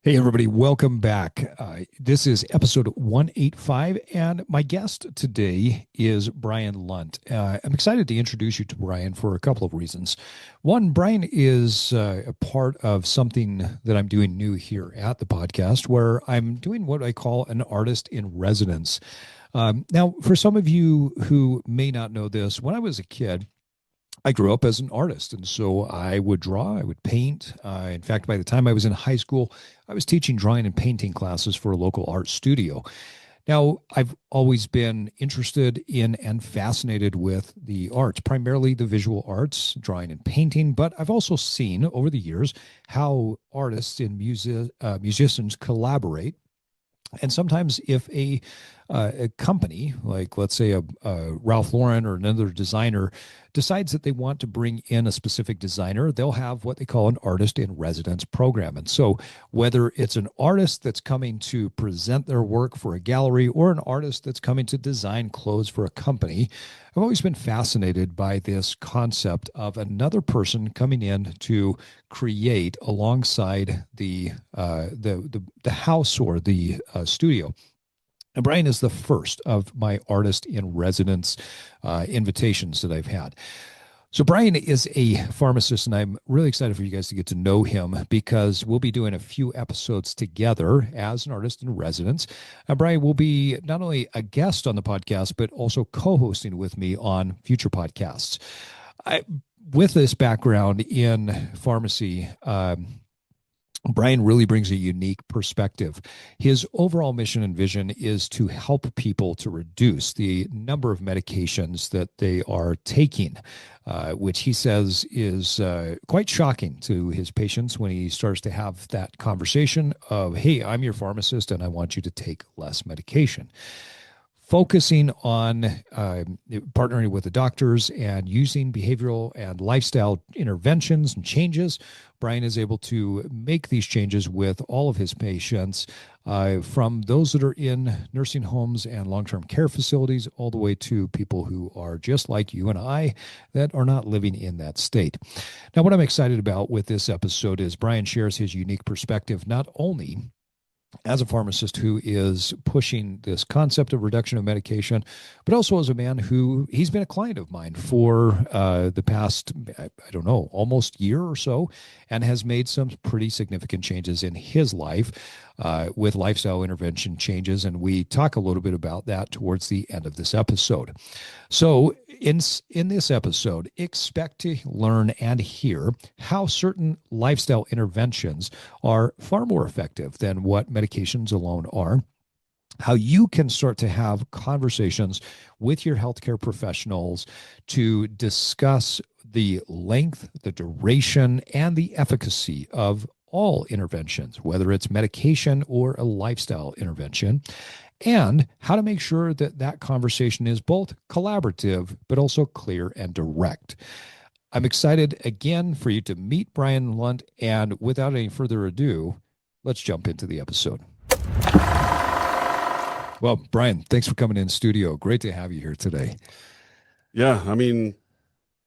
Hey, everybody, welcome back. This is episode 185, and my guest today is Brian Lunt. I'm excited to introduce you to Brian for a couple of reasons. One, Brian is a part of something that I'm doing new here at the podcast, where I'm doing what I call an artist in residence. Now, for some of you who may not know this, when I was a kid, I grew up as an artist, and so I would draw, I would paint. In fact, by the time I was in high school, I was teaching drawing and painting classes for a local art studio. Now, I've always been interested in and fascinated with the arts, primarily the visual arts, drawing and painting, but I've also seen over the years how artists and musicians collaborate. And sometimes, if a company, like let's say a Ralph Lauren or another designer, decides that they want to bring in a specific designer, they'll have what they call an artist in residence program. And so, whether it's an artist that's coming to present their work for a gallery or an artist that's coming to design clothes for a company, I've always been fascinated by this concept of another person coming in to create alongside the house or the studio. And Brian is the first of my artist in residence invitations that I've had. So Brian is a pharmacist, and I'm really excited for you guys to get to know him because we'll be doing a few episodes together as an artist in residence. Brian will be not only a guest on the podcast, but also co-hosting with me on future podcasts. With this background in pharmacy, Brian really brings a unique perspective. His overall mission and vision is to help people to reduce the number of medications that they are taking, which he says is quite shocking to his patients when he starts to have that conversation of, hey, I'm your pharmacist and I want you to take less medication. Focusing on partnering with the doctors and using behavioral and lifestyle interventions and changes, Brian is able to make these changes with all of his patients, from those that are in nursing homes and long-term care facilities, all the way to people who are just like you and I that are not living in that state. Now, what I'm excited about with this episode is Brian shares his unique perspective, not only as a pharmacist who is pushing this concept of reduction of medication, but also as a man who he's been a client of mine for the past, I don't know, almost year or so, and has made some pretty significant changes in his life with lifestyle intervention changes. And we talk a little bit about that towards the end of this episode. So in this episode, expect to learn and hear how certain lifestyle interventions are far more effective than what medications alone are, how you can start to have conversations with your healthcare professionals to discuss the length, the duration, and the efficacy of all interventions, whether it's medication or a lifestyle intervention, and how to make sure that that conversation is both collaborative but also clear and direct. I'm excited again for you to meet Brian Lunt, and without any further ado, let's jump into the episode. Well, Brian, thanks for coming in studio. Great to have you here today. Yeah, I mean,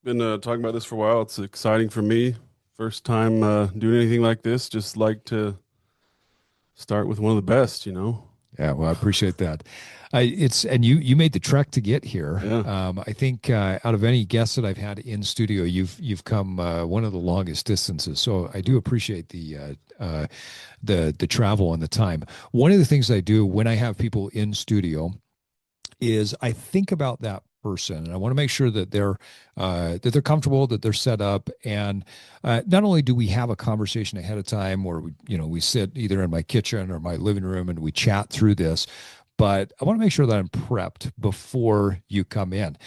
been talking about this for a while. It's exciting for me. First time doing anything like this. Just like to start with one of the best. Yeah, well, I appreciate that. And you made the trek to get here. Yeah. I think out of any guests that I've had in studio, you've come one of the longest distances. So I do appreciate the travel and the time. One of the things I do when I have people in studio is I think about that person, and I want to make sure that they're comfortable, that they're set up, and not only do we have a conversation ahead of time, where we sit either in my kitchen or my living room and we chat through this, but I want to make sure that I'm prepped before you come in.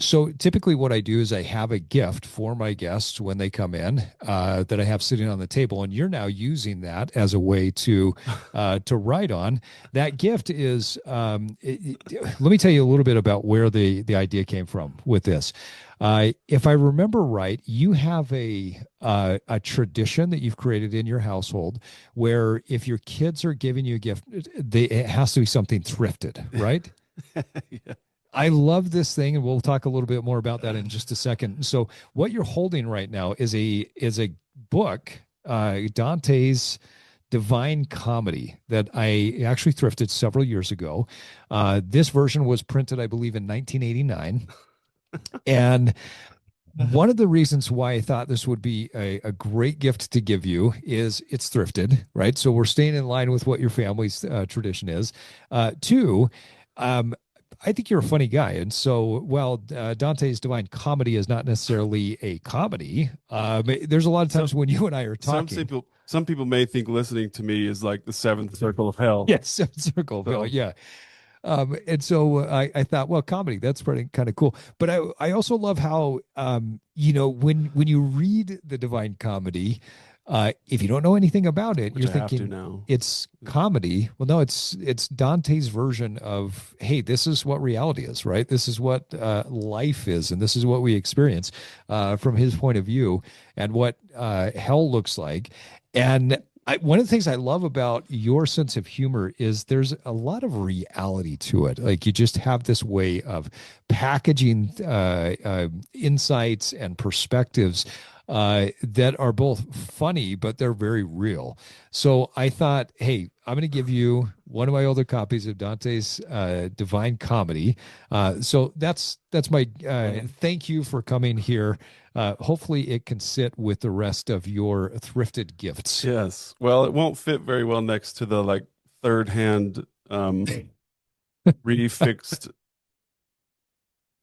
So typically what I do is I have a gift for my guests when they come in that I have sitting on the table, and you're now using that as a way to write on. That gift is, let me tell you a little bit about where the idea came from with this. If I remember right, you have a tradition that you've created in your household where if your kids are giving you a gift, it has to be something thrifted, right? Yeah. I love this thing, and we'll talk a little bit more about that in just a second. So, what you're holding right now is a book, Dante's Divine Comedy that I actually thrifted several years ago. This version was printed, I believe, in 1989. And one of the reasons why I thought this would be a great gift to give you is it's thrifted, right? So we're staying in line with what your family's tradition is. Two, um, I think you're a funny guy. And so, while Dante's Divine Comedy is not necessarily a comedy, there's a lot of Some times when you and I are some talking. people some people may think listening to me is like the seventh circle of hell. Yes, circle. So Yeah. And so I thought, well, comedy, that's pretty kind of cool. But I also love how, when you read the Divine Comedy, if you don't know anything about it, which you're I have to thinking now. it's comedy. Well, no, it's Dante's version of, hey, this is what reality is, right? This is what life is, and this is what we experience from his point of view, and what hell looks like. And one of the things I love about your sense of humor is there's a lot of reality to it. Like you just have this way of packaging insights and perspectives that are both funny, but they're very real. So I thought, hey, I'm going to give you one of my older copies of Dante's Divine Comedy. So that's my thank you for coming here. Hopefully, it can sit with the rest of your thrifted gifts. Yes. Well, it won't fit very well next to the like third hand refixed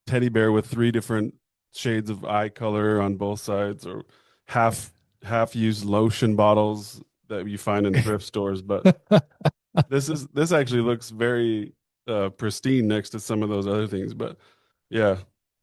teddy bear with three different shades of eye color on both sides, or half used lotion bottles that you find in thrift stores. But this actually looks very pristine next to some of those other things. But yeah,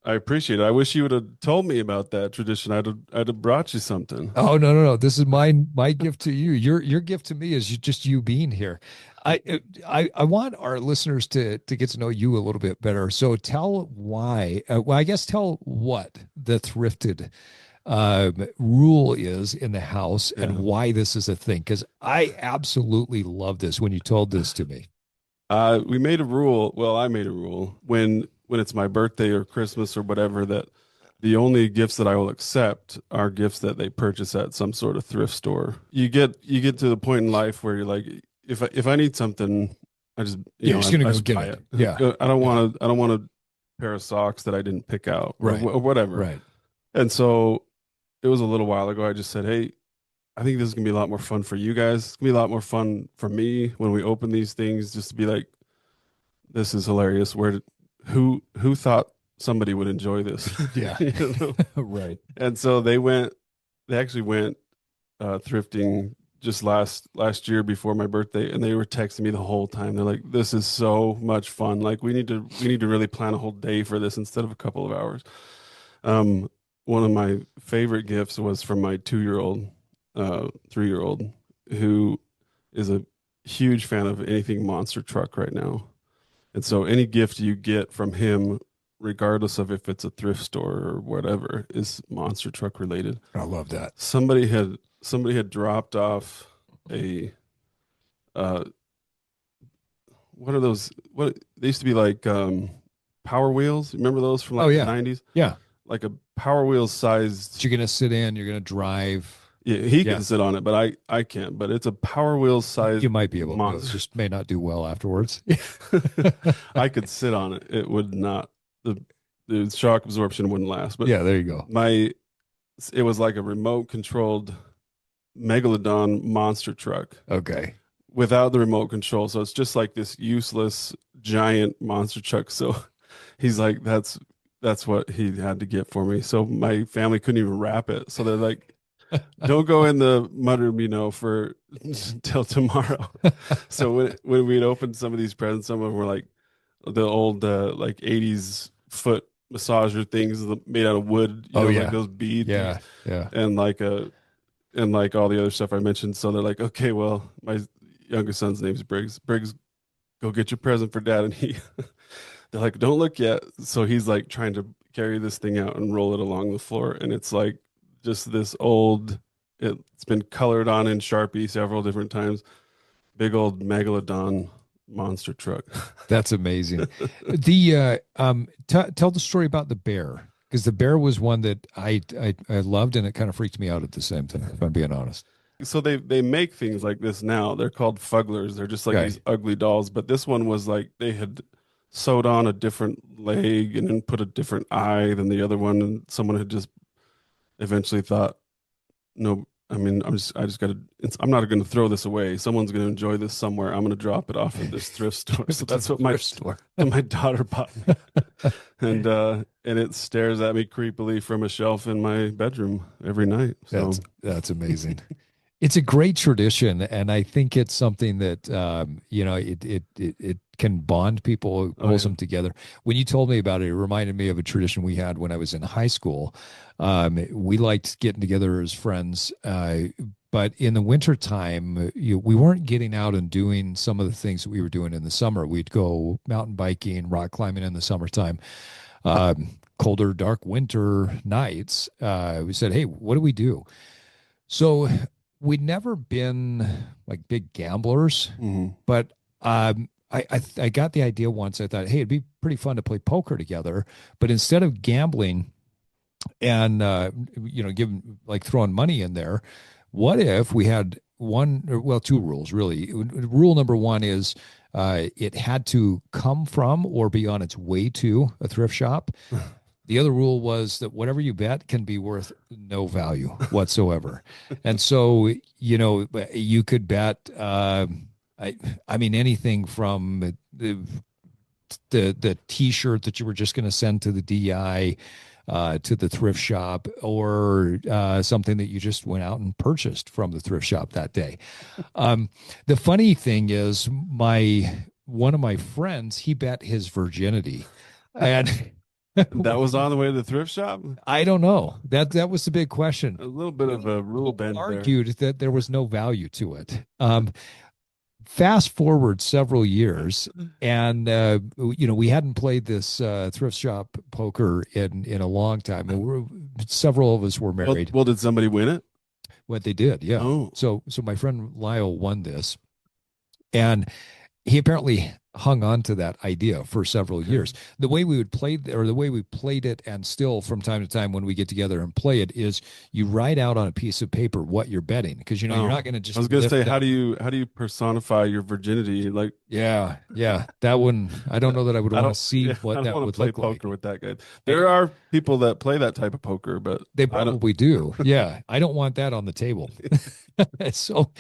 I appreciate it. I wish you would have told me about that tradition. I'd have brought you something. Oh, no, no, no! This is my gift to you. Your gift to me is just you being here. I want our listeners to get to know you a little bit better. So tell why. Well, I guess tell what the thrifted rule is in the house and Yeah. why this is a thing. Because I absolutely love this when you told this to me. We made a rule. Well, I made a rule when it's my birthday or Christmas or whatever, that the only gifts that I will accept are gifts that they purchase at some sort of thrift store. You get to the point in life where you're like, if I need something, I just You're just gonna I go just get buy it. it. Yeah. I don't want a pair of socks that I didn't pick out, or, Right. or whatever. Right. And so it was a little while ago. I just said, hey, I think this is gonna be a lot more fun for you guys. It's gonna be a lot more fun for me when we open these things, just to be like, this is hilarious. Who thought somebody would enjoy this? Yeah. You know? Right. And so they actually went thrifting just last year before my birthday, and they were texting me the whole time. They're like, this is so much fun. Like we need to really plan a whole day for this instead of a couple of hours. Um, One of my favorite gifts was from my 2-year-old, 3-year-old, who is a huge fan of anything monster truck right now. And so any gift you get from him, regardless of if it's a thrift store or whatever, is monster truck related. I love that. Somebody had dropped off a uh what are those, what they used to be like, Power Wheels. Remember those from Oh like the yeah. 90s? Yeah. Like a Power Wheels But sized. you're gonna sit in, you're gonna drive. Yeah, he Yeah. can sit on it, but I can't. But it's a Power Wheels sized You might be able to. monster. Just may not do well afterwards. I could sit on it. It would not, the shock absorption wouldn't last. But Yeah, there you go. my it was like a remote controlled megalodon monster truck Okay. without the remote control. So it's just like this useless giant monster truck. So he's like, that's what he had to get for me. So my family couldn't even wrap it. So they're like, don't go in the mudroom, for till tomorrow. So when we'd opened some of these presents, some of them were like the old like 80s foot massager things made out of wood, Oh like yeah. those beads, Yeah. Yeah. and like all the other stuff I mentioned. So they're like, okay, well, my youngest son's name's Briggs. Briggs, go get your present for dad. And they're like, don't look yet. So he's like trying to carry this thing out and roll it along the floor. And it's like just this old, it's been colored on in Sharpie several different times. Big old megalodon monster truck. That's amazing. The tell the story about the bear, because the bear was one that I loved, and it kind of freaked me out at the same time, if I'm being honest. So they make things like this now. They're called fugglers. They're just like these Right. ugly dolls. But this one was like they had sewed on a different leg and then put a different eye than the other one, and someone had just eventually thought, no, I mean, I just gotta, I'm not gonna throw this away. Someone's gonna enjoy this somewhere. I'm gonna drop it off at this thrift store. Give So it to that's the what my thrift store. my daughter bought me. And it stares at me creepily from a shelf in my bedroom every night. So That's amazing. It's a great tradition, and I think it's something that it can bond people, oh pulls yeah. them together. When you told me about it, it reminded me of a tradition we had when I was in high school. We liked getting together as friends, but in the wintertime, we weren't getting out and doing some of the things that we were doing in the summer. We'd go mountain biking, rock climbing in the summertime. Colder, dark winter nights, we said, "Hey, what do we do?" So we'd never been like big gamblers, Mhm. but I got the idea once. I thought, hey, it'd be pretty fun to play poker together, but instead of gambling and giving like throwing money in there, what if we had two rules really? Rule number one is it had to come from or be on its way to a thrift shop. The other rule was that whatever you bet can be worth no value whatsoever. And so, you could bet, I, I mean, anything from the T-shirt that you were just going to send to the DI, to the thrift shop, or something that you just went out and purchased from the thrift shop that day. The funny thing is, my one of my friends, he bet his virginity, and That was on the way to the thrift shop. I don't know. That was the big question. A little bit of a rule He bend there. argued that there was no value to it. Fast forward several years, and we hadn't played this thrift shop poker in a long time. And several of us were Well, married. well, did somebody win it? What they did, yeah. Oh, So my friend Lyle won this, and he apparently hung on to that idea for several okay. years. The way we would play, or the way we played it, and still from time to time when we get together and play it, is you write out on a piece of paper what you're betting, because you're Oh, not going to I just was gonna say, lift up. how do you personify your virginity? Like, Yeah, that one. I don't know that I would I want to don't, see yeah, I what don't that want to would play look poker like. with that guy. And There are people that play that type of poker, but they I don't. probably do. Yeah, I don't want that on the table. So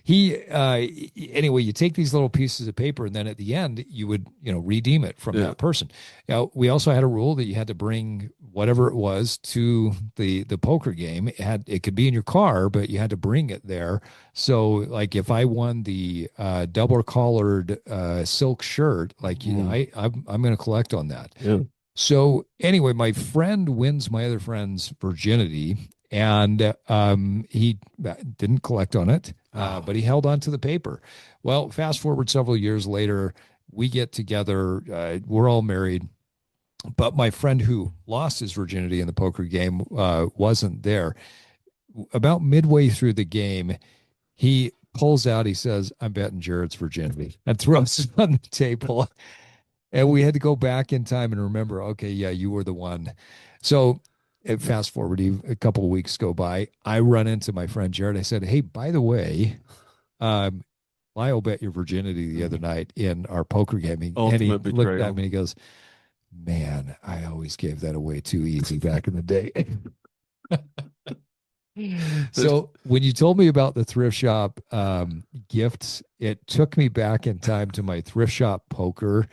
he anyway, you take these little pieces of paper, and then at the end you would redeem it from Yeah. that person. Now we also had a rule that you had to bring whatever it was to the poker game. It could be in your car, but you had to bring it there. So like if I won the double collared silk shirt, like Mm, I'm going to collect on that. yeah. So anyway, my friend wins my other friend's virginity, and he didn't collect on it, Oh, but he held on to the paper. Well, fast forward several years later, we get together. We're all married, but my friend who lost his virginity in the poker game wasn't there. About midway through the game, he pulls out. He says, "I'm betting Jared's virginity," and throws it on the table. And we had to go back in time and remember, okay, yeah, you were the one. So fast forward, a couple of weeks go by. I run into my friend Jared. I said, hey, by the way, um, Lyle bet your virginity the other mm. night in our poker game. And he Ultimate looked at betrayal. me and he goes, man, I always gave that away too easy back in the day. So when you told me about the thrift shop gifts, it took me back in time to my thrift shop poker.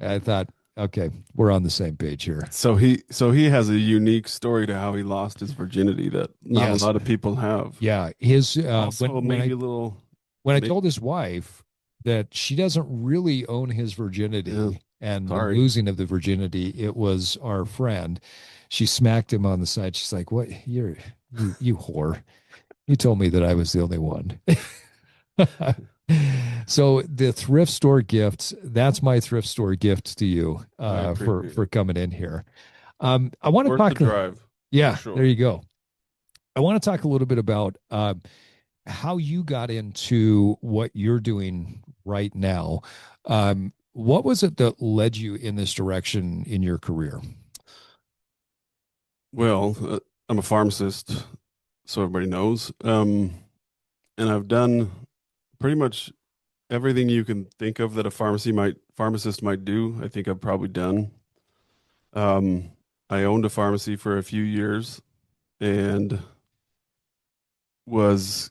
I thought, okay, we're on the same page here. So he has a unique story to how he lost his virginity that not a Yes, lot of people have. yeah. His Also, maybe a little, when I may, told his wife that she doesn't really own his yeah, virginity, and the sorry. losing of the virginity, it was our friend. She smacked him on the side. She's like, "What? You whore! You told me that I was the only one." So the thrift store gifts, that's my thrift store gift to you I for appreciate it. coming in here. I want to Worth the talk. drive for Yeah, there sure. you go. I want to talk a little bit about how you got into what you're doing right now. What was it that led you in this direction in your career? Well, I'm a pharmacist, so everybody knows. and I've done pretty much everything you can think of that a pharmacist might do. I think I've probably done. Um, I owned a pharmacy for a few years and was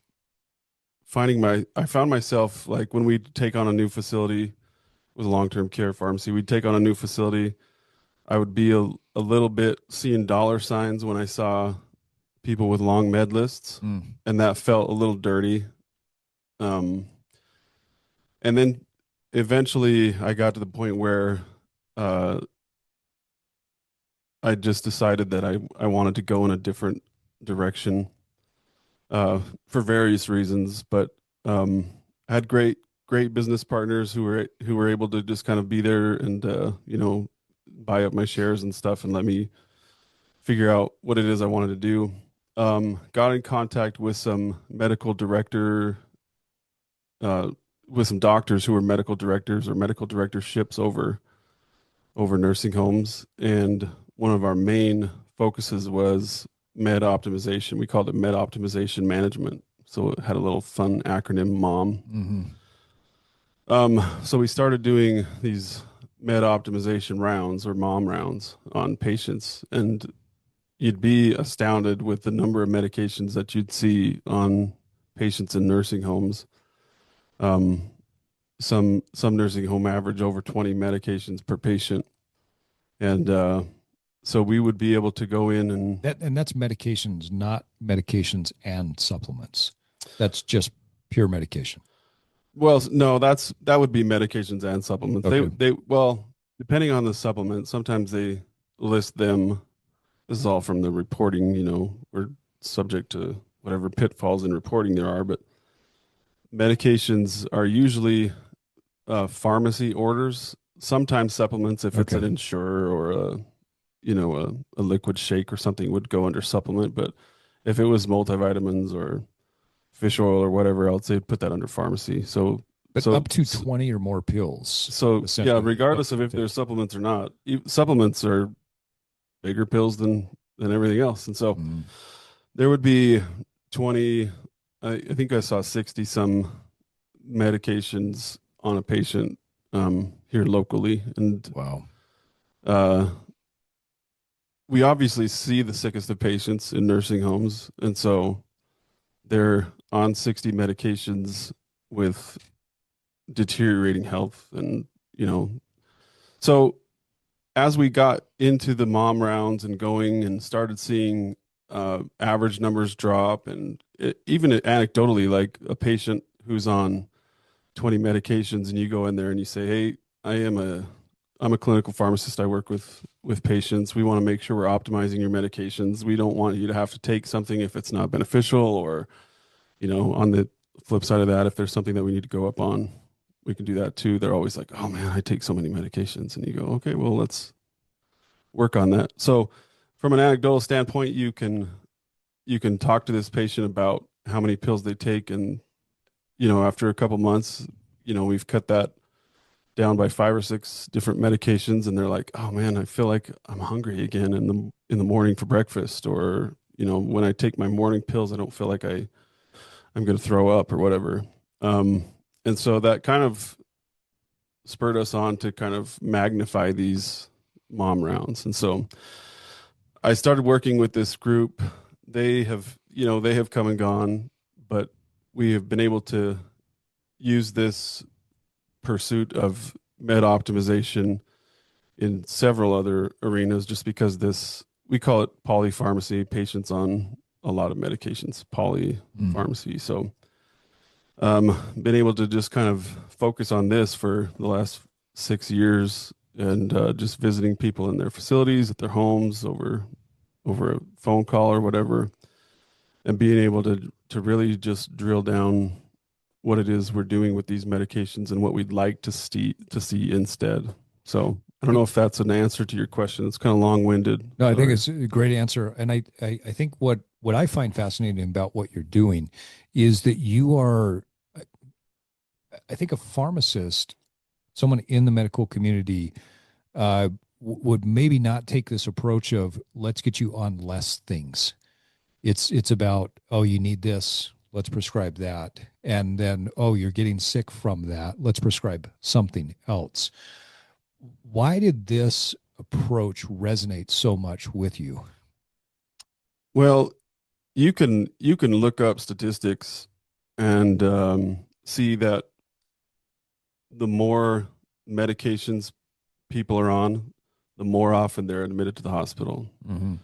I found myself like when we take on a new facility with a long-term care pharmacy, we'd take on a new facility. I would be a little bit seeing dollar signs when I saw people with long med lists, Mm. and that felt a little dirty. Um, and then eventually I got to the point where uh, I just decided that I wanted to go in a different direction for various reasons, but I had great business partners who were able to just kind of be there and buy up my shares and stuff and let me figure out what it is I wanted to do. Got in contact with some medical director, uh, with some doctors who were medical directors or medical directorships over nursing homes, and one of our main focuses was med optimization. We called it med optimization management. So it had a little fun acronym MOM. Hmm. So we started doing these med optimization rounds or MOM rounds on patients, and you'd be astounded with the number of medications that you'd see on patients in nursing homes. Um, some nursing home average over 20 medications per patient, and so we would be able to go in and That's medications, not medications and supplements. That's just pure medication. well, no, that would be medications and supplements. Okay. Well, depending on the supplement, sometimes they list them. This is all from the reporting, we're subject to whatever pitfalls in reporting there are, but medications are usually pharmacy orders, sometimes supplements if it's Okay. an insurer or a liquid shake or something would go under supplement, but if it was multivitamins or fish oil or whatever else, they'd put that under pharmacy. So But so up to 20 or more pills, so yeah, essentially. Up regardless of to if there's 50. supplements or not, supplements are bigger pills than everything else. And so Mm. there would be 20, I think I saw 60 some medications on a patient here locally. And Wow. uh, we obviously see the sickest of patients in nursing homes. And so they're on 60 medications with deteriorating health. And, so as we got into the mom rounds and going and started seeing average numbers drop, and even anecdotally, like a patient who's on 20 medications, and you go in there and you say, "Hey, I'm a clinical pharmacist. I work with patients. We want to make sure we're optimizing your medications. We don't want you to have to take something if it's not beneficial, or on the flip side of that, if there's something that we need to go up on, we can do that too." They're always like, "Oh man, I take so many medications," and you go, "Okay, well let's work on that." So from an anecdotal standpoint, you can talk to this patient about how many pills they take, and after a couple months, we've cut that down by 5 or 6 different medications, and they're like, "Oh man, I feel like I'm hungry again in the morning for breakfast, or when I take my morning pills, I don't feel like I'm going to throw up or whatever." Um, and so that kind of spurred us on to kind of magnify these mom rounds. And so I started working with this group. They have come and gone, but we have been able to use this pursuit of med optimization in several other arenas just because we call it polypharmacy, patients on a lot of medications, Mm. polypharmacy. So been able to just kind of focus on this for the last 6 years, and just visiting people in their facilities, at their homes, over a phone call or whatever, and being able to really just drill down what it is we're doing with these medications and what we'd like to see instead. So I don't know if that's an answer to your question. It's kind of long-winded. No, I think Sorry. it's a great answer. And I think what I find fascinating about what you're doing is that you are, I think, a pharmacist, someone in the medical community would maybe not take this approach of let's get you on less things. It's about, oh, you need this. Let's prescribe that. And then, oh, you're getting sick from that. Let's prescribe something else. Why did this approach resonate so much with you? Well, you can look up statistics and see that the more medications people are on, the more often they're admitted to the hospital. Mm-hmm.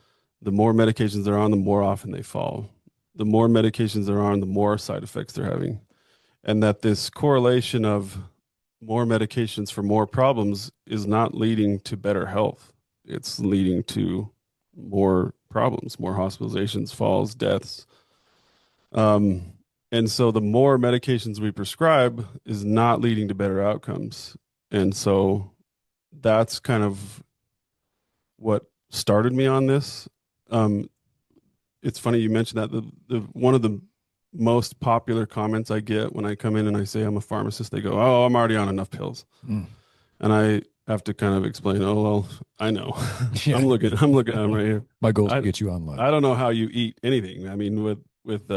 The more medications they're on, the more often they fall. The more medications they're on, the more side effects they're having. And that this correlation of more medications for more problems is not leading to better health. It's leading to more problems, more hospitalizations, falls, deaths. Um, and so the more medications we prescribe is not leading to better outcomes. And so that's kind of what started me on this. Um, it's funny you mentioned that the one of the most popular comments I get when I come in and I say I'm a pharmacist, they go, "Oh, I'm already on enough pills," Mm. and I have to kind of explain, "Oh, well, I know, Yeah. I'm looking at them right here. My goal is to I get you on lunch. I don't know how you eat anything. I mean, with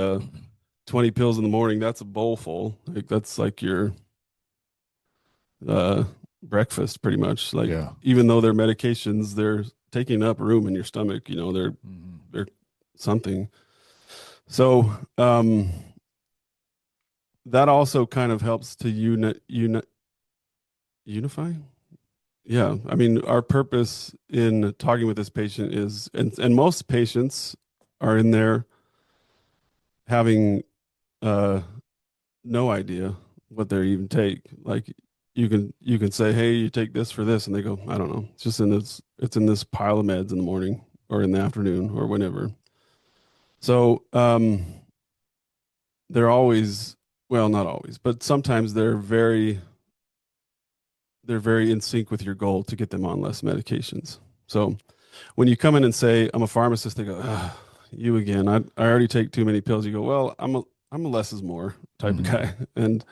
20 pills in the morning, that's a bowl full. Like that's like your uh breakfast pretty much. Like Yeah. even though they're medications, they're taking up room in your stomach. Mhm. They're something. So that also kind of helps to unify. Yeah, I mean, our purpose in talking with this patient is, and most patients are in there having uh no idea what they even take. Like you can say, hey, you take this for this, and they go, I don't know. It's in this pile of meds in the morning or in the afternoon or whenever. So they're always, well, not always, but sometimes they're very in sync with your goal to get them on less medications. So when you come in and say, I'm a pharmacist, they go, you again. I already take too many pills. You go, well, I'm a less is more type of Mhm. guy. And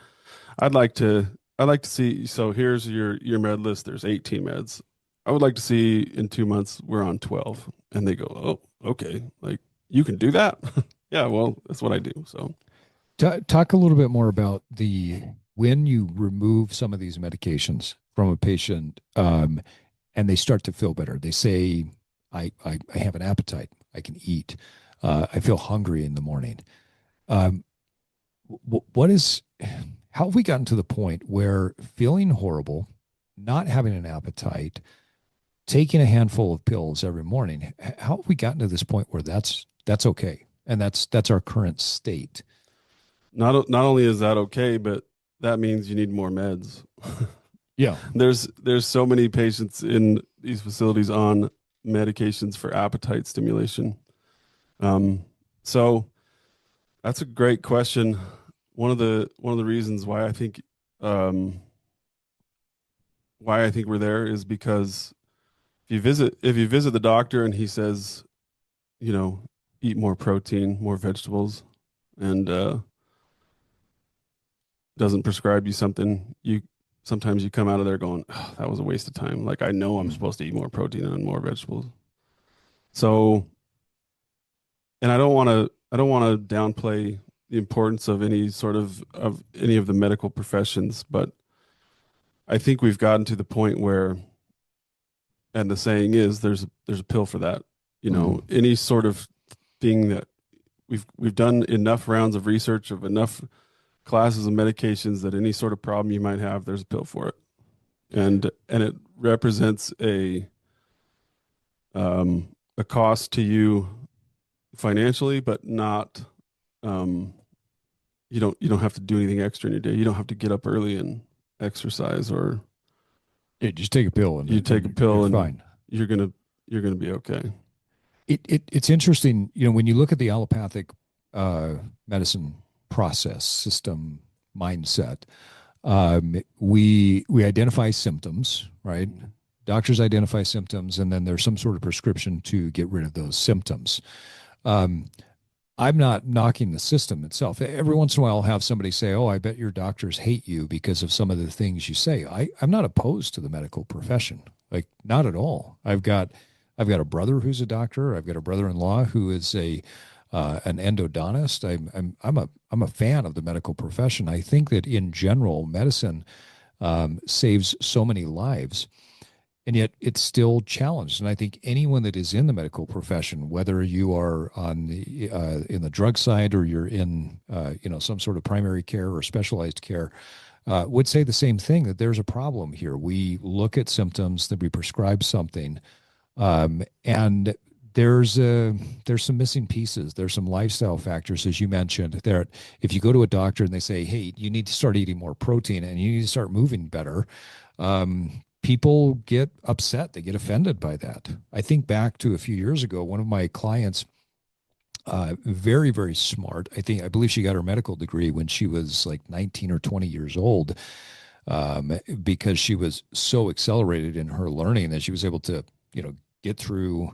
I'd like to I'd like to see, so here's your med list. There's 18 meds. I would like to see in 2 months we're on 12. And they go, oh, okay. Like you can do that? Yeah, well, that's what I do. So Talk a little bit more about the when you remove some of these medications from a patient, and they start to feel better. They say, I have an appetite. I can eat. I feel hungry in the morning. Um, what is, how have we gotten to the point where feeling horrible, not having an appetite, taking a handful of pills every morning, how have we gotten to this point where that's okay? And that's our current state. not only is that okay, but that means you need more meds. Yeah. There's so many patients in these facilities on medications for appetite stimulation. Um, so that's a great question. One of the reasons um, why I think we're there is because if you visit the doctor and he says, you know, eat more protein, more vegetables, and doesn't prescribe you something, you sometimes you come out of there going, oh, that was a waste of time. Like I know I'm Mm. supposed to eat more protein and more vegetables. So, and I don't want to downplay the importance of any of the medical professions, but I think we've gotten to the point where, and the saying is, there's a pill for that. Mm. Any sort of thing that we've done enough rounds of research of enough classes of medications that any sort of problem you might have, there's a pill for it, and it represents a cost to you financially, but not um, you don't have to do anything extra in your day. You don't have to get up early and exercise, or Yeah, just take a pill you take a you're pill and fine. you're gonna you're gonna be okay. It's interesting, when you look at the allopathic uh, medicine process, system, mindset, we identify symptoms, right? Doctors identify symptoms, and then there's some sort of prescription to get rid of those symptoms. Um, I'm not knocking the system itself. Every once in a while, I'll have somebody say, "Oh, I bet your doctors hate you because of some of the things you say." I'm not opposed to the medical profession, like not at all. I've got a brother who's a doctor. I've got a brother-in-law who is a an endodontist. I'm a fan of the medical profession. I think that in general, medicine saves so many lives, and yet it's still challenged. And I think anyone that is in the medical profession, whether you are on the in the drug side or you're in some sort of primary care or specialized care, would say the same thing, that there's a problem here. We look at symptoms, that we prescribe something, and there's some missing pieces. There's some lifestyle factors, as you mentioned. There, if you go to a doctor and they say, "Hey, you need to start eating more protein and you need to start moving better," people get upset. They get offended by that. I think back to a few years ago, one of my clients, very, very smart. I believe she got her medical degree when she was like 19 or 20 years old, because she was so accelerated in her learning that she was able to, get through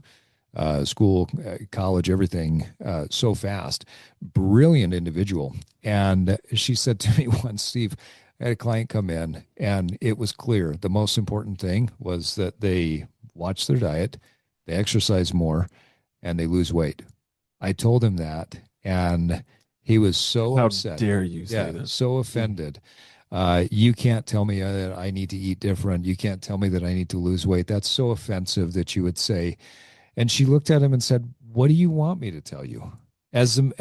school, college, everything so fast. Brilliant individual. And she said to me once, Steve, I had a client come in and it was clear the most important thing was that they watch their diet, they exercise more, and they lose weight. I told him that, and he was so How upset. dare you say Yeah, that? so offended. You can't tell me that I need to eat different. You can't tell me that I need to lose weight. That's so offensive that you would say. And she looked at him and said, "What do you want me to tell you?" As an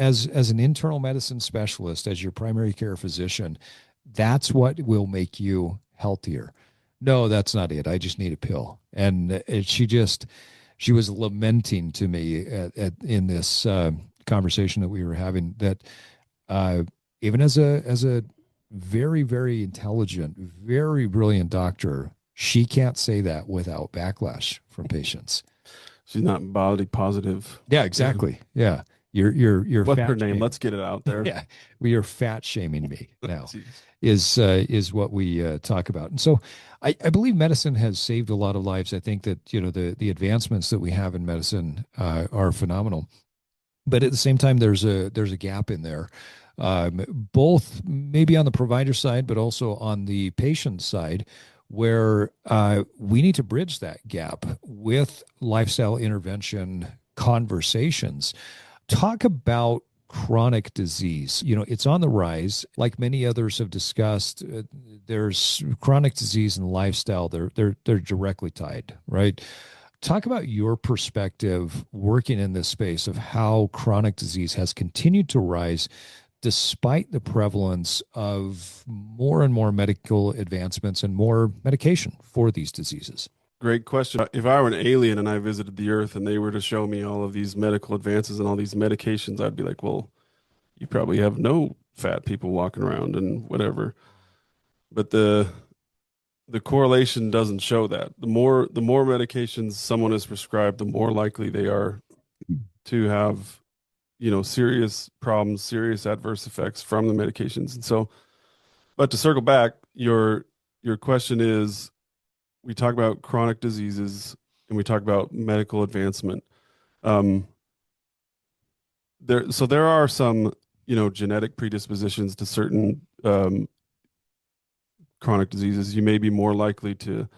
internal medicine specialist, as your primary care physician, that's what will make you healthier. No, that's not it. I just need a pill. And she was lamenting to me in this conversation that we were having that uh, even as a very, very intelligent, very brilliant doctor, she can't say that without backlash from patients. She's not body positive. Yeah, Yeah. exactly. Yeah. You're What's her fat name? shaming. Let's get it out there. Yeah. We are fat shaming me now Jeez. is what we talk about. And so I believe medicine has saved a lot of lives. I think that, the advancements that we have in medicine are phenomenal. But at the same time, there's a gap in there, both maybe on the provider side, but also on the patient side, where we need to bridge that gap with lifestyle intervention conversations. Talk about chronic disease. It's on the rise. Like many others have discussed, there's chronic disease and lifestyle. They're directly tied, right? Talk about your perspective working in this space of how chronic disease has continued to rise despite the prevalence of more and more medical advancements and more medication for these diseases. Great question. If I were an alien and I visited the Earth and they were to show me all of these medical advances and all these medications, I'd be like, well, you probably have no fat people walking around and whatever. But the correlation doesn't show that. The more medications someone is prescribed, the more likely they are to have, serious problems, serious adverse effects from the medications. And so, but to circle back, your question is, we talk about chronic diseases and we talk about medical advancement. Um, there are some, genetic predispositions to certain chronic diseases. You may be more likely to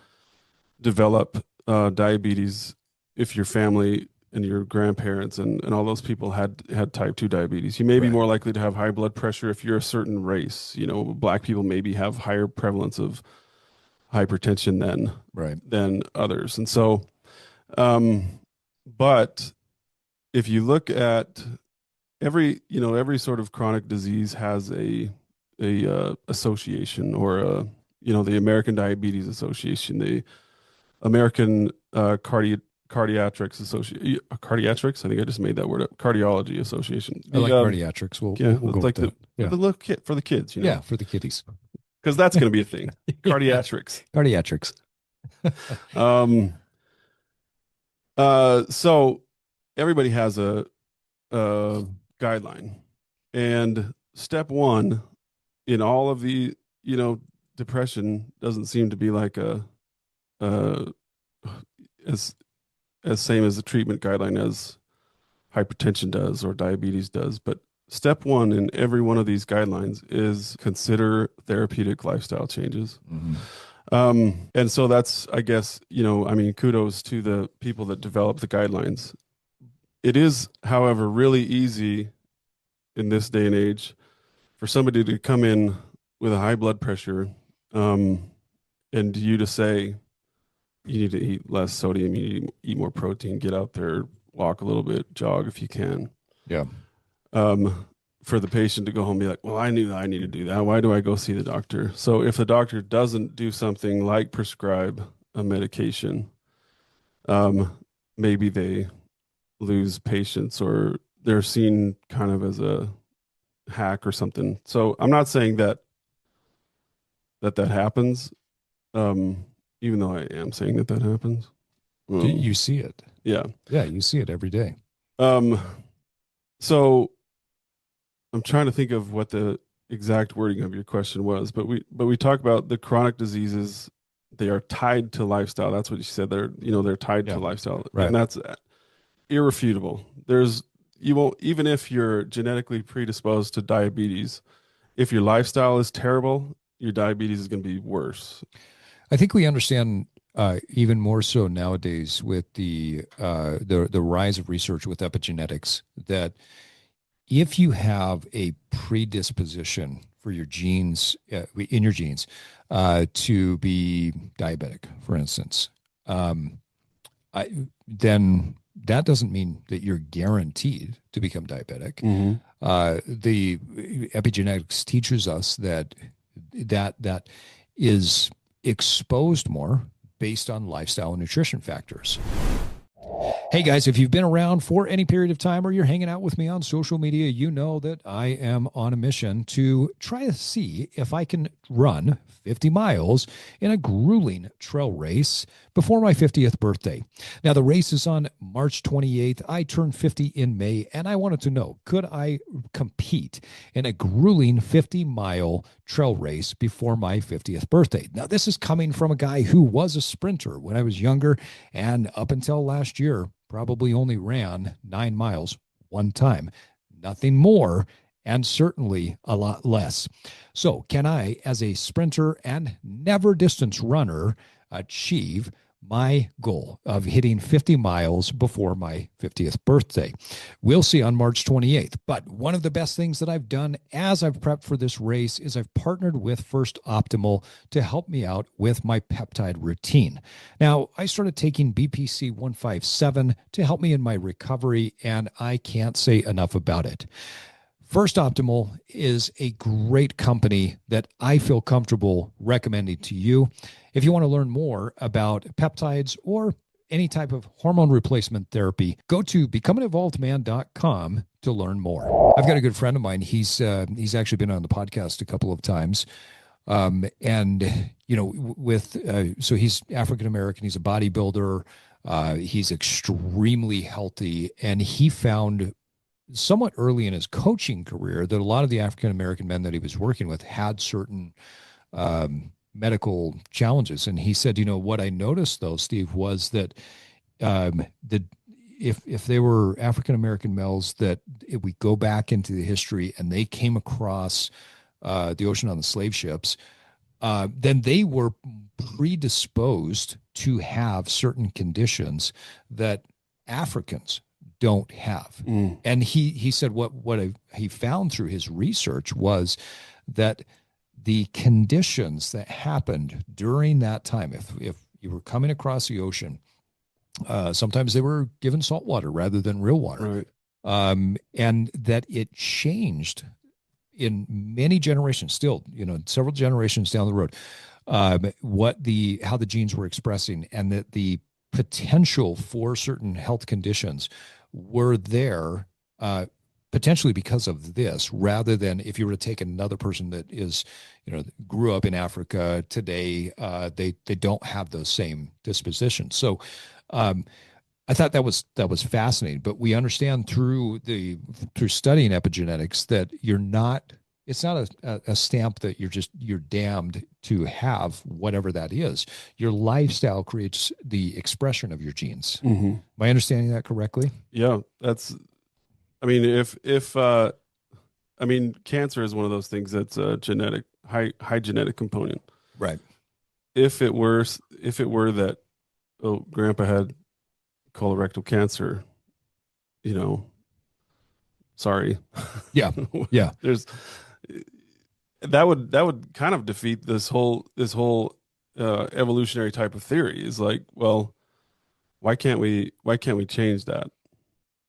develop diabetes if your family and your grandparents and all those people had type 2 diabetes. You may be Right. more likely to have high blood pressure if you're a certain race. Black people maybe have higher prevalence of hypertension Right. than others. And so, um, but if you look at every sort of chronic disease has a association or the American Diabetes Association, the American Cardiatrics Association, Cardiatrics. I think I just made that word up. Cardiology Association. I The like cardiatrics. yeah, We'll go it's with like that. for Yeah. the little kid for the kids, Yeah. For the kiddies. because that's going to be a thing. Yeah. Cardiatrics. Cardiatrics. Um. So everybody has a guideline, and step one in all of the depression doesn't seem to be like uh as same as the treatment guideline as hypertension does or diabetes does. But step one in every one of these guidelines is consider therapeutic lifestyle changes. Mm-hmm. And so that's, I guess, I mean, kudos to the people that develop the guidelines. It is, however, really easy in this day and age for somebody to come in with a high blood pressure, um, and you to say you need to eat less sodium, you need to eat more protein, get out there, walk a little bit, jog if you can. Yeah. Um, for the patient to go home and be like, well, I knew I need to do that. Why do I go see the doctor? So if the doctor doesn't do something like prescribe a medication, um, maybe they lose patients or they're seen kind of as a hack or something. So I'm not saying that happens, um, even though I am saying that happens. You see it. Yeah. Yeah, you see it every day. Um, so I'm trying to think of what the exact wording of your question was, but we talk about the chronic diseases. They are tied to lifestyle. That's what you said. They're tied to Yeah. lifestyle, Right. and that's irrefutable. There's you won't even if you're genetically predisposed to diabetes, if your lifestyle is terrible, your diabetes is going to be worse. I think we understand even more so nowadays with the rise of research with epigenetics that if you have a predisposition for your genes in your genes to be diabetic, for instance, um, then that doesn't mean that you're guaranteed to become diabetic. Mm-hmm. The epigenetics teaches us that that is exposed more based on lifestyle and nutrition factors. Hey guys, if you've been around for any period of time or you're hanging out with me on social media, you know that I am on a mission to try to see if I can run 50 miles in a grueling trail race before my 50th birthday. Now, the race is on March 28th. I turned 50 in May, and I wanted to know, could I compete in a grueling 50-mile trail race before my 50th birthday? Now, this is coming from a guy who was a sprinter when I was younger, and up until last year, probably only ran 9 miles one time, nothing more, and certainly a lot less. So, can I, as a sprinter and never distance runner, achieve my goal of hitting 50 miles before my 50th birthday? We'll see on March 28th. But one of the best things that I've done as I've prepped for this race is I've partnered with First Optimal to help me out with my peptide routine. Now, I started taking BPC 157 to help me in my recovery, and I can't say enough about it. First Optimal is a great company that I feel comfortable recommending to you. If you want to learn more about peptides or any type of hormone replacement therapy, go to becomeanevolvedman.com to learn more. I've got a good friend of mine. He's actually been on the podcast a couple of times. And so he's African American. He's a bodybuilder. He's extremely healthy, and he found somewhat early in his coaching career that a lot of the African American men that he was working with had certain medical challenges. And he said, what I noticed though, Steve, was that the if they were African American males that if we go back into the history and they came across the ocean on the slave ships, then they were predisposed to have certain conditions that Africans don't have. Mm. And he said he found through his research was that the conditions that happened during that time, if you were coming across the ocean, sometimes they were given salt water rather than real water. Right. And that it changed in many generations, still, several generations down the road, how the genes were expressing, and that the potential for certain health conditions were there potentially because of this, rather than if you were to take another person that is, grew up in Africa today, they don't have those same dispositions. So I thought that was fascinating. But we understand through studying epigenetics that it's not a stamp that you're damned to have whatever that is. Your lifestyle creates the expression of your genes. Mm-hmm. Am I understanding that correctly? Yeah, I mean, cancer is one of those things that's a high genetic component. Right. If it were that, oh, grandpa had colorectal cancer, you know, sorry. Yeah. Yeah. There's that would kind of defeat this whole evolutionary type of theory. Is like, well, why can't we change that?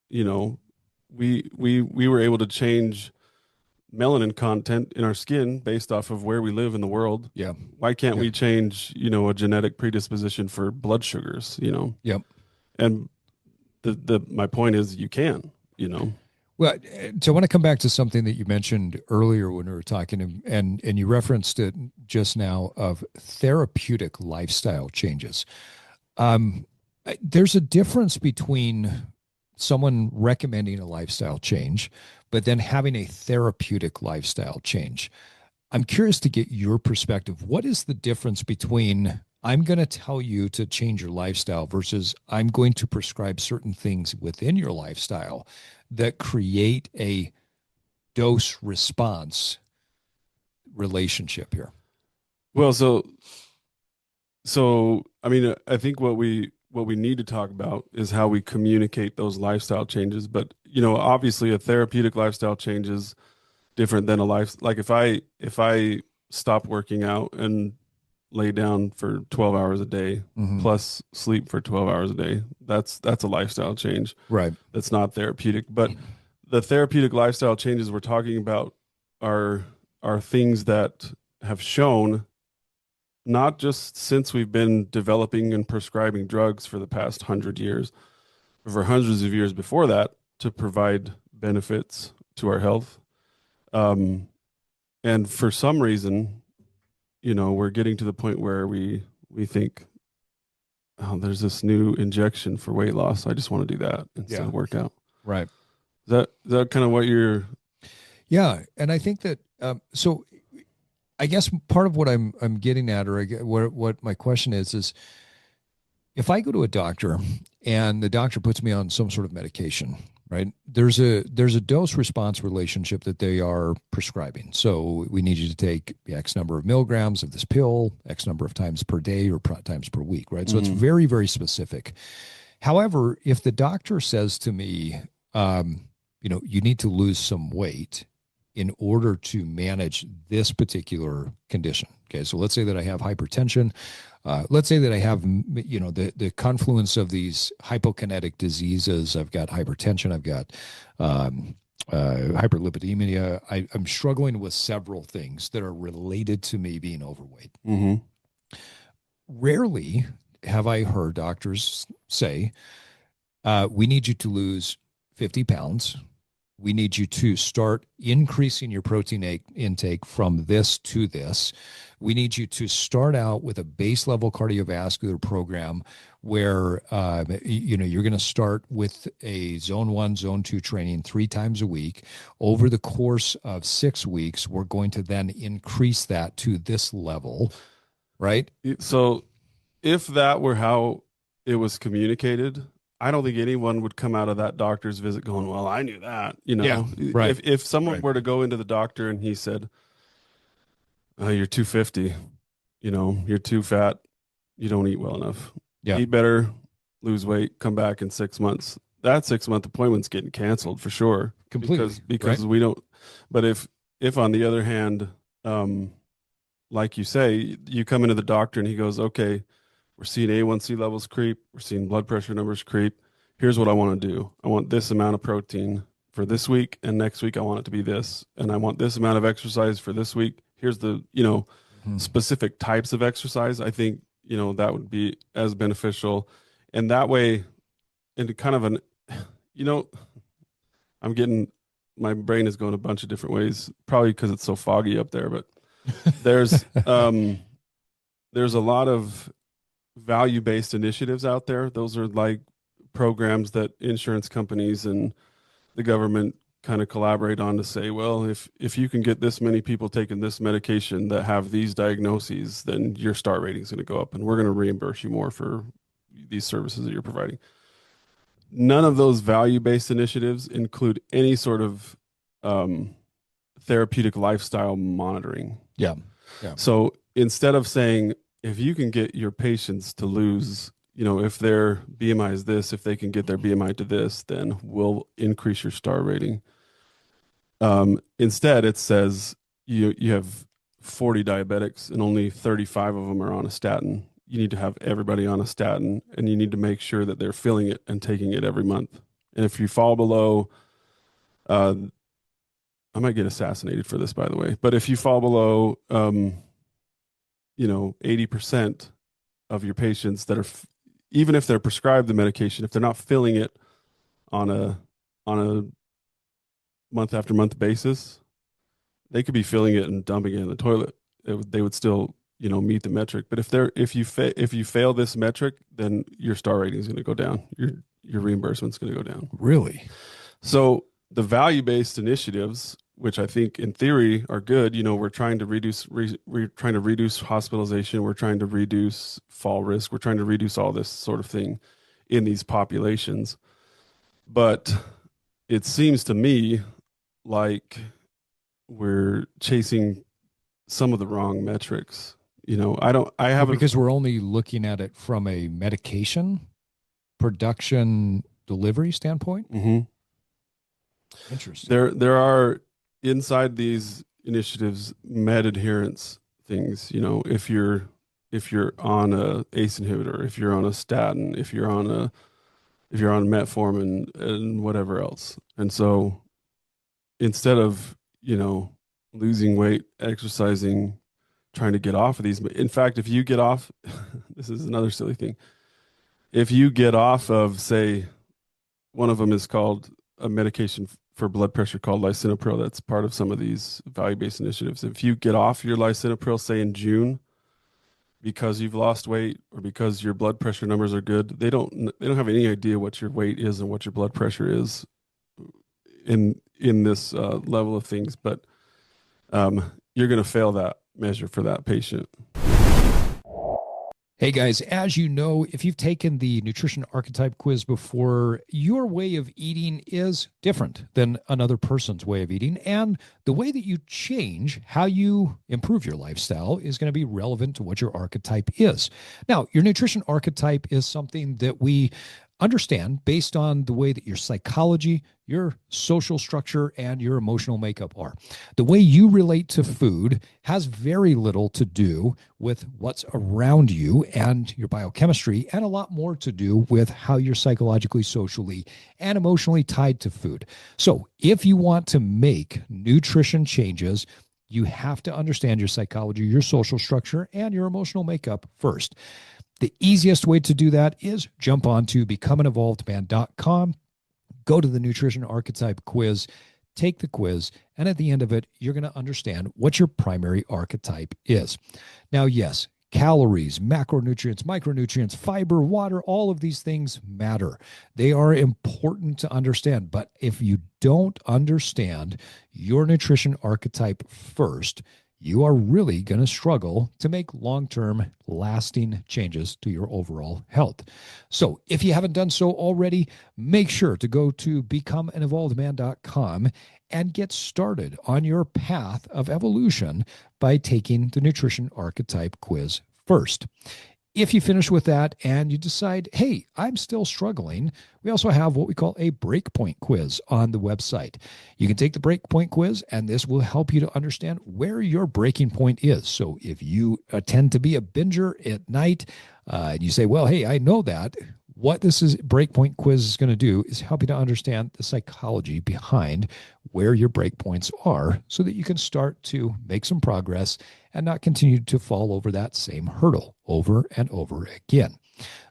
You know, we were able to change melanin content in our skin based off of where we live in the world. Yeah. Why can't Yep. we change, a genetic predisposition for blood sugars, Yep. And the my point is you can, you know. Well, so I want to come back to something that you mentioned earlier when we were talking, and you referenced it just now of therapeutic lifestyle changes. Um, there's a difference between someone recommending a lifestyle change, but then having a therapeutic lifestyle change. I'm curious to get your perspective. What is the difference between I'm going to tell you to change your lifestyle versus I'm going to prescribe certain things within your lifestyle that create a dose response relationship here? Well, so I mean, I think what we need to talk about is how we communicate those lifestyle changes. But obviously, a therapeutic lifestyle change is different than a life. Like if I stop working out and lay down for 12 hours a day Mm-hmm. plus sleep for 12 hours a day, that's a lifestyle change. Right. That's not therapeutic. But the therapeutic lifestyle changes we're talking about are are things that have shown, not just since we've been developing and prescribing drugs for the past 100 years, but for hundreds of years before that, to provide benefits to our health. Um, and for some reason, we're getting to the point where we think, oh, there's this new injection for weight loss. I just want to do that instead Yeah. of work out. Right. Is that kind of what you're? Yeah. And I think that, so I guess part of what I'm getting at, or what my question is if I go to a doctor and the doctor puts me on some sort of medication, right? There's a dose response relationship that they are prescribing. So we need you to take X number of milligrams of this pill, X number of times per day or times per week, right? So it's Mhm. very, very specific. However, if the doctor says to me, you need to lose some weight in order to manage this particular condition. Okay, so let's say that I have hypertension. Let's say that I have, the confluence of these hypokinetic diseases. I've got hypertension. I've got hyperlipidemia. I'm struggling with several things that are related to me being overweight. Mhm. Rarely have I heard doctors say, we need you to lose 50 pounds. We need you to start increasing your protein intake from this to this. We need you to start out with a base level cardiovascular program where you're going to start with a zone 1, zone 2 training 3 times a week. Over the course of 6 weeks, we're going to then increase that to this level, right? So if that were how it was communicated, I don't think anyone would come out of that doctor's visit going, "Well, I knew that." Yeah, right, If someone right. were to go into the doctor and he said, "You're 250, you're too fat, you don't eat well enough. Yeah, Eat better, lose weight, come back in 6 months." That 6 month appointment's getting canceled for sure completely, right? because we don't. But if on the other hand, um, like you say, you come into the doctor and he goes, "Okay, we're seeing A1C levels creep. We're seeing blood pressure numbers creep. Here's what I want to do. I want this amount of protein for this week, and next week I want it to be this. And I want this amount of exercise for this week. Here's the, Mhm. specific types of exercise." I think, that would be as beneficial. And that way, into kind of an, you know, I'm getting, my brain is going a bunch of different ways, probably because it's so foggy up there, but there's, there's a lot of value-based initiatives out there. Those are like programs that insurance companies and the government kind of collaborate on to say, well, if you can get this many people taking this medication that have these diagnoses, then your star rating is going to go up, and we're going to reimburse you more for these services that you're providing. None of those value-based initiatives include any sort of um, therapeutic lifestyle monitoring. Yeah, yeah, So instead of saying, if you can get your patients to lose, if their BMI is this, if they can get their BMI to this, then we'll increase your star rating. Instead, it says you have 40 diabetics and only 35 of them are on a statin. You need to have everybody on a statin, and you need to make sure that they're filling it and taking it every month. And if you fall below, uh, I might get assassinated for this, by the way, but if you fall below, 80% of your patients that are, even if they're prescribed the medication, if they're not filling it on a month after month basis, they could be filling it and dumping it in the toilet. They would still, meet the metric. But if you fail this metric, then your star rating is going to go down. Your reimbursement's going to go down. Really? So the value-based initiatives, which I think in theory are good, we're trying to reduce hospitalization, we're trying to reduce fall risk, we're trying to reduce all this sort of thing in these populations. But it seems to me like we're chasing some of the wrong metrics. I Well, haven't. because we're only looking at it from a medication production delivery standpoint. Mhm. Interesting. There are inside these initiatives med adherence things. If you're on a ACE inhibitor, if you're on a statin, if you're on metformin and whatever else. And so instead of, losing weight, exercising, trying to get off of these, in fact, if you get off, this is another silly thing. If you get off of, say, one of them is called a medication for blood pressure called lisinopril. That's part of some of these value-based initiatives. If you get off your lisinopril, say in June, because you've lost weight or because your blood pressure numbers are good, they don't have any idea what your weight is and what your blood pressure is in this level of things. But you're going to fail that measure for that patient. Hey guys, as you know, if you've taken the nutrition archetype quiz before, your way of eating is different than another person's way of eating. And the way that you change how you improve your lifestyle is going to be relevant to what your archetype is. Now, your nutrition archetype is something that we understand based on the way that your psychology, your social structure, and your emotional makeup are. The way you relate to food has very little to do with what's around you and your biochemistry, and a lot more to do with how you're psychologically, socially, and emotionally tied to food. So if you want to make nutrition changes, you have to understand your psychology, your social structure, and your emotional makeup first. The easiest way to do that is jump on to becomeanevolvedman.com, go to the nutrition archetype quiz, take the quiz, and at the end of it, you're going to understand what your primary archetype is. Now, yes, calories, macronutrients, micronutrients, fiber, water, all of these things matter. They are important to understand. But if you don't understand your nutrition archetype first, you are really going to struggle to make long-term lasting changes to your overall health. So if you haven't done so already, make sure to go to becomeanevolvedman.com and get started on your path of evolution by taking the nutrition archetype quiz first. If you finish with that and you decide, hey, I'm still struggling, we also have what we call a breakpoint quiz on the website. You can take the breakpoint quiz, and this will help you to understand where your breaking point is. So if you tend to be a binger at night, and you say, well, hey, I know that. What this breakpoint quiz is going to do is help you to understand the psychology behind where your breakpoints are so that you can start to make some progress and not continue to fall over that same hurdle over and over again.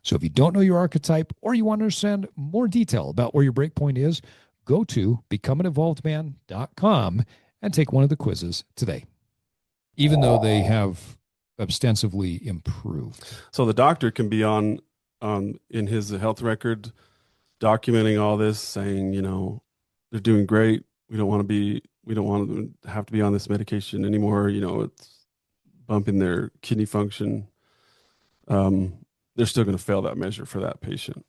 So if you don't know your archetype or you want to understand more detail about where your breakpoint is, go to becomeanevolvedman.com and take one of the quizzes today, even though they have ostensibly improved. So the doctor can be on in his health record documenting all this, saying, they're doing great. We don't want to have to be on this medication anymore. It's bumping their kidney function. They're still going to fail that measure for that patient.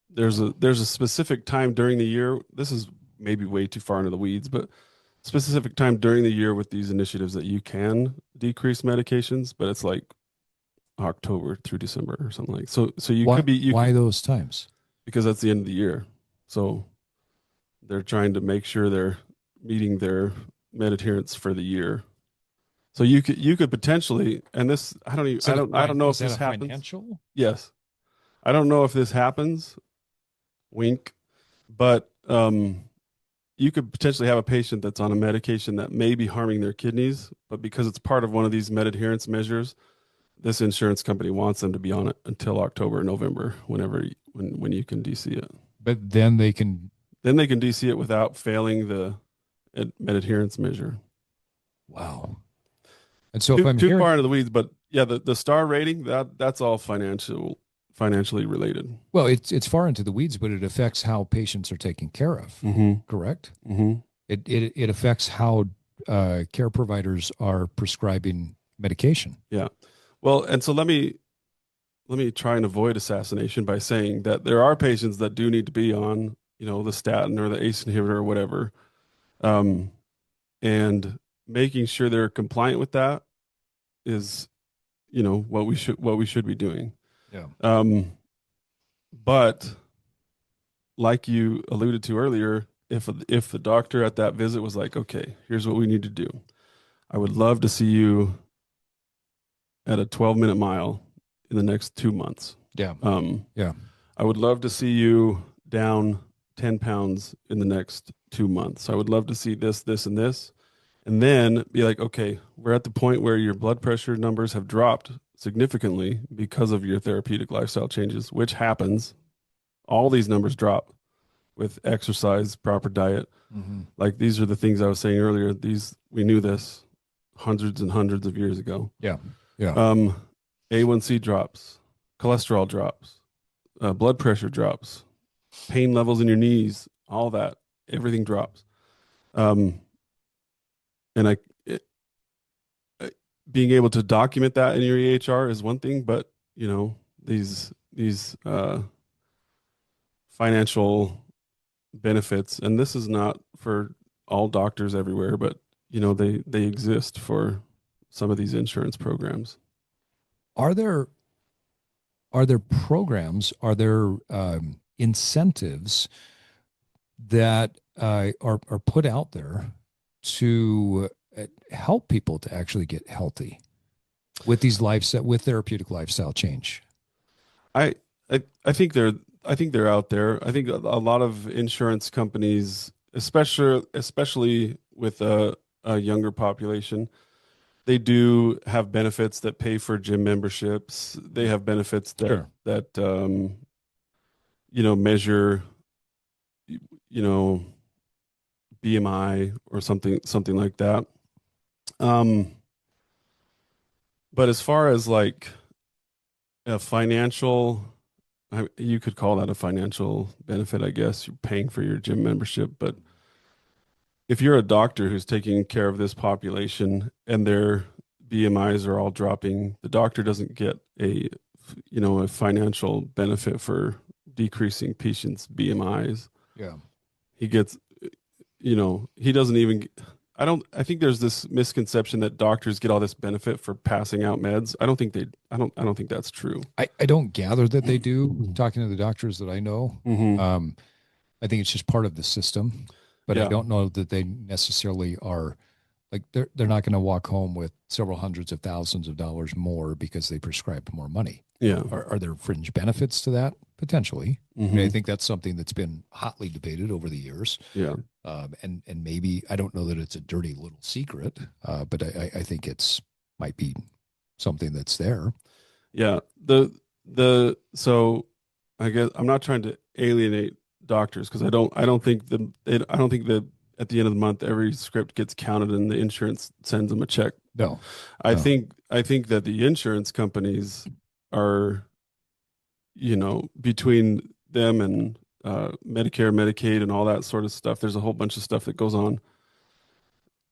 There's a specific time during the year. This is maybe way too far into the weeds, but specific time during the year with these initiatives that you can decrease medications, but it's like October through December or something like. So you Why could be you why could, those times? because that's the end of the year. So they're trying to make sure they're meeting their med adherence for the year. So you could potentially, and this Is that a I don't know if is that this a happens. financial? Yes, I don't know if this happens. Wink, but you could potentially have a patient that's on a medication that may be harming their kidneys, but because it's part of one of these med adherence measures, this insurance company wants them to be on it until October, November, when you can DC it. But then they can. Then they can DC it without failing the med adherence measure. Wow. And so if Too I'm too hearing, far into the weeds, but yeah, the star rating that's all financially related. well, it's far into the weeds, but it affects how patients are taken care of. Mm-hmm. Correct? Mm-hmm. It affects how care providers are prescribing medication. Yeah. Well, and so let me try and avoid assassination by saying that there are patients that do need to be on, the statin or the ACE inhibitor or whatever, um, and making sure they're compliant with that is, what we should be doing. Yeah. But like you alluded to earlier, if the doctor at that visit was like, okay, here's what we need to do. I would love to see you at a 12-minute mile in the next 2 months. Yeah. Um, Yeah. I would love to see you down 10 pounds in the next 2 months. I would love to see this, this, and this. And then be like, okay, we're at the point where your blood pressure numbers have dropped significantly because of your therapeutic lifestyle changes, which happens. All these numbers drop with exercise, proper diet. Mm-hmm. Like these are the things I was saying earlier. We knew this hundreds and hundreds of years ago. Yeah. Yeah. Um, A1C drops, cholesterol drops, blood pressure drops, pain levels in your knees, all that, everything drops. Um, and I- being able to document that in your EHR is one thing, but these financial benefits, and this is not for all doctors everywhere, but they exist for some of these insurance programs. Are there programs? Are there incentives that are put out there to help people to actually get healthy with these with therapeutic lifestyle change? I I think they're out there. I think a lot of insurance companies, especially with a younger population, they do have benefits that pay for gym memberships. They have benefits that Sure. measure you know BMI or something like that. Um, but as far as like a financial, you could call that a financial benefit, I guess. You're paying for your gym membership, but if you're a doctor who's taking care of this population and their BMIs are all dropping, the doctor doesn't get a financial benefit for decreasing patients' BMIs. Yeah. He gets, he doesn't even. I think there's this misconception that doctors get all this benefit for passing out meds. I don't think that's true. I don't gather that they do. Talking to the doctors that I know, Mm-hmm. um, I think it's just part of the system, but I Yeah. don't know that they necessarily are like they're not going to walk home with several hundreds of thousands of dollars more because they prescribed more money. Yeah. Are there fringe benefits to that? Potentially. I mean, I Mm-hmm. think that's something that's been hotly debated over the years. Yeah. And maybe I don't know that it's a dirty little secret, but I think it's might be something that's there. Yeah. The so I guess I'm not trying to alienate doctors because I don't think that at the end of the month every script gets counted and the insurance sends them a check. No, I no, think I think that the insurance companies are, between them and Medicare, Medicaid, and all that sort of stuff. There's a whole bunch of stuff that goes on,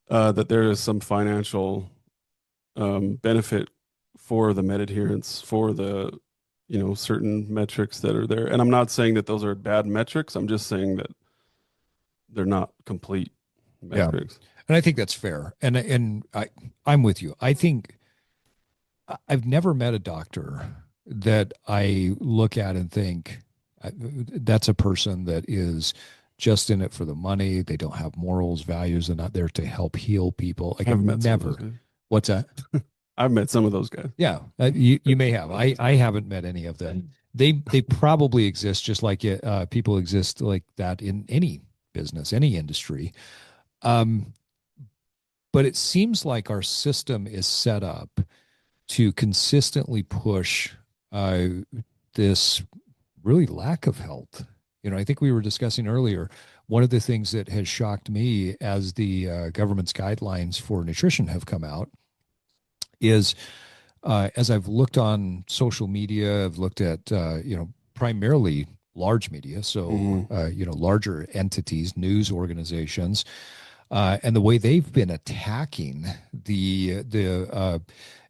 that there is some financial benefit for the med adherence, for the certain metrics that are there. And I'm not saying that those are bad metrics. I'm just saying that they're not complete yeah, metrics. and I think that's fair. And I'm with you. I think I've never met a doctor that I look at and think that's a person that is just in it for the money. They don't have morals, values. They're not there to help heal people. Like I've I've met some of those never. guys. What's that? I've met some of those guys. Yeah, you may have. I haven't met any of them. They probably exist just like people exist like that in any business, any industry. Um, but it seems like our system is set up to consistently push uh, this really lack of health. I think we were discussing earlier. One of the things that has shocked me as the government's guidelines for nutrition have come out is as I've looked on social media, I've looked at primarily large media, so Hmm. larger entities, news organizations, and the way they've been attacking the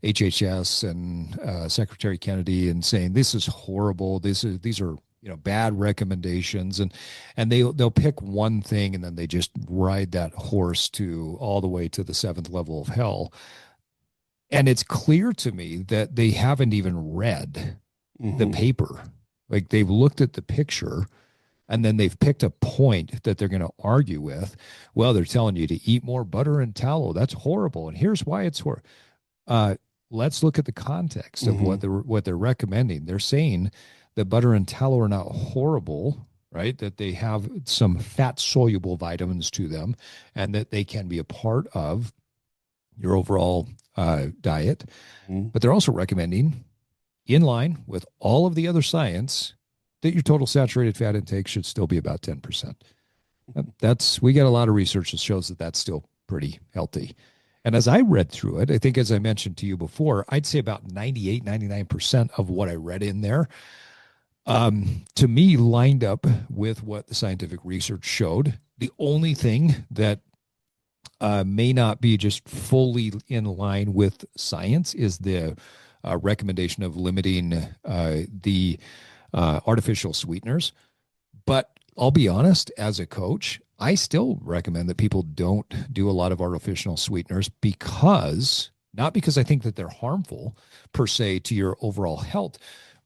HHS and Secretary Kennedy and saying this is horrible. These are bad recommendations, and they'll pick one thing and then they just ride that horse to all the way to the seventh level of hell. And it's clear to me that they haven't even read the Hmm. paper. Like they've looked at the picture and then they've picked a point that they're going to argue with. Well, they're telling you to eat more butter and tallow. That's horrible. And here's why it's horrible. Uh, let's look at the context of Hmm. what they're recommending. They're saying that butter and tallow are not horrible, right? That they have some fat soluble vitamins to them, and that they can be a part of your overall diet. Hmm. But they're also recommending, in line with all of the other science, that your total saturated fat intake should still be about 10%. We got a lot of research that shows that that's still pretty healthy. And as I read through it, I think as I mentioned to you before, I'd say about 98, 99% of what I read in there to me lined up with what the scientific research showed. The only thing that may not be just fully in line with science is the recommendation of limiting the artificial sweeteners. But I'll be honest, as a coach, I still recommend that people don't do a lot of artificial sweeteners not because I think that they're harmful per se to your overall health,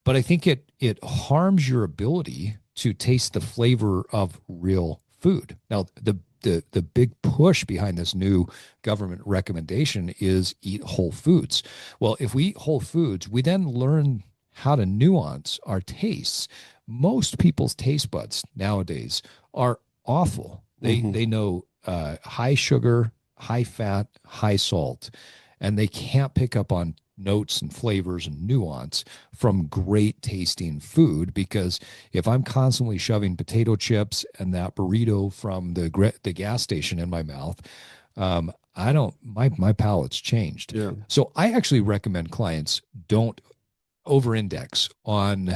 but I think it harms your ability to taste the flavor of real food. Now, the big push behind this new government recommendation is eat whole foods. Well, if we eat whole foods, we then learn how to nuance our tastes. Most people's taste buds nowadays are awful. They Hmm. they know high sugar, high fat, high salt, and they can't pick up on notes and flavors and nuance from great tasting food because if I'm constantly shoving potato chips and that burrito from the gas station in my mouth, I don't my palate's changed. Yeah. So I actually recommend clients don't over-index on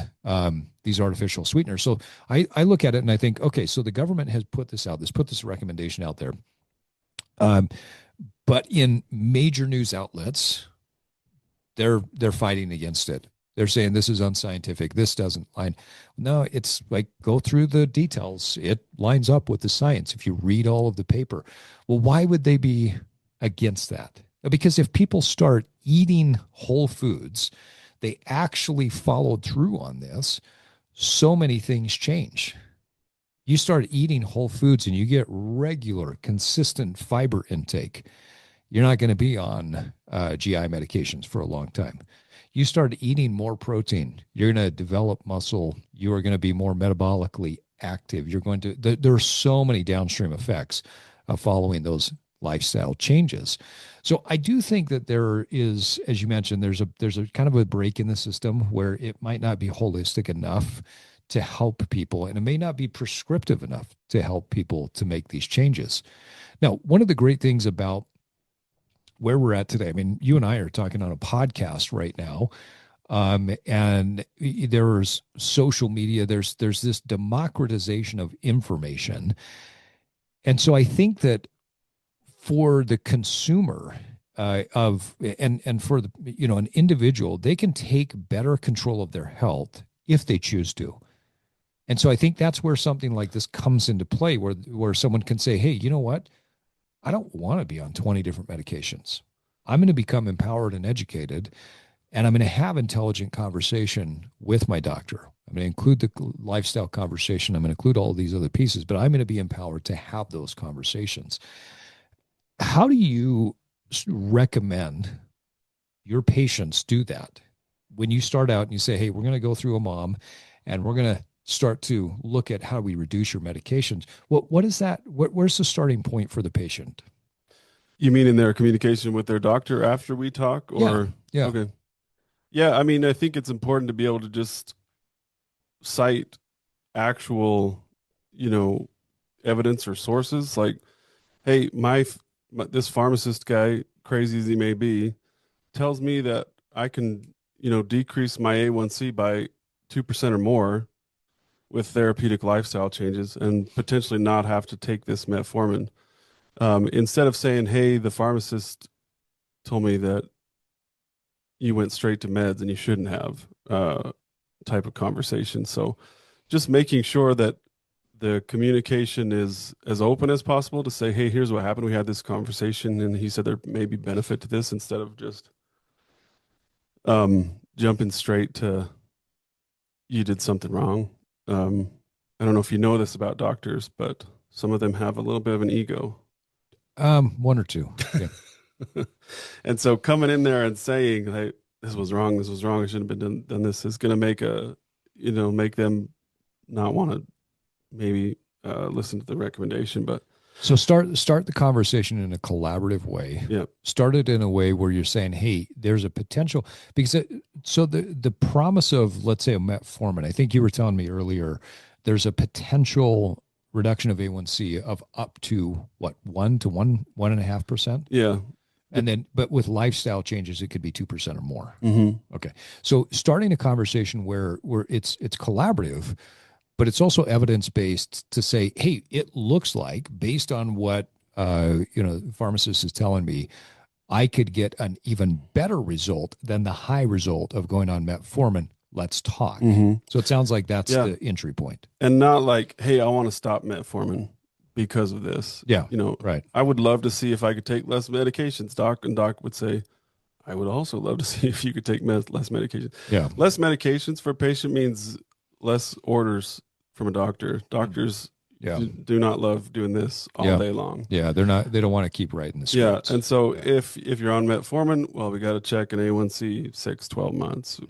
these artificial sweeteners. So I look at it and I think, okay, so the government has put this recommendation out there. Um, but in major news outlets, they're fighting against it. They're saying this is unscientific. This doesn't line. No, it's like go through the details. It lines up with the science if you read all of the paper. Well, why would they be against that? Because if people start eating whole foods, they actually followed through on this, so many things change. You start eating whole foods and you get regular, consistent fiber intake, you're not going to be on GI medications for a long time. You start eating more protein, you're going to develop muscle. You are going to be more metabolically active. There are so many downstream effects of following those lifestyle changes. So I do think that there is, as you mentioned, there's a kind of a break in the system where it might not be holistic enough to help people, and it may not be prescriptive enough to help people to make these changes. Now, one of the great things about where we're at today. I mean, you and I are talking on a podcast right now, and there's social media. There's this democratization of information, and so I think that for the consumer and for the an individual, they can take better control of their health if they choose to. And so I think that's where something like this comes into play, where someone can say, "Hey, you know what? I don't want to be on 20 different medications. I'm going to become empowered and educated and I'm going to have intelligent conversation with my doctor. I'm going to include the lifestyle conversation. I'm going to include all these other pieces, but I'm going to be empowered to have those conversations. How do you recommend your patients do that? When you start out and you say, hey, we're going to go through a mom and we're going to start to look at how we reduce your medications. What is that? Where's the starting point for the patient? You mean in their communication with their doctor after we talk, Yeah. or Yeah. okay? Yeah, I mean, I think it's important to be able to just cite actual, you know, evidence or sources. Like, hey, this pharmacist guy, crazy as he may be, tells me that I can, decrease my A1C by 2% or more with therapeutic lifestyle changes and potentially not have to take this metformin. Instead of saying, hey, the pharmacist told me that you went straight to meds and you shouldn't have, type of conversation. So just making sure that the communication is as open as possible to say, hey, here's what happened. We had this conversation and he said there may be benefit to this, instead of just jumping straight to you did something wrong. Um, I don't know if you know this about doctors, but some of them have a little bit of an ego. One or two. Yeah. And so coming in there and saying, hey, this was wrong, I shouldn't have done this, is going to make them not want to maybe listen to the recommendation. But So start the conversation in a collaborative way. yeah, Start it in a way where you're saying, "Hey, there's a potential." Because so the promise of, let's say, a metformin. I think you were telling me earlier, there's a potential reduction of A1C of up to what, 1 to 1.5%, yeah, and then but with lifestyle changes, it could be 2% or more. mm-hmm. Okay, so starting a conversation where it's collaborative, but it's also evidence based to say, hey, it looks like based on what the pharmacist is telling me, I could get an even better result than the high result of going on metformin. Let's talk. Mm-hmm. So it sounds like that's Yeah, the entry point. and not like, hey, I want to stop metformin because of this. Yeah, right. I would love to see if I could take less medications, doc. And doc would say, I would also love to see if you could take less medications. Yeah, Less medications for a patient means less orders from a doctor. Doctors yeah, do not love doing this all yeah, day long. yeah. They don't want to keep writing the Yeah, scripts. and so Yeah, if you're on metformin, well, we got to check an A1C 12 months.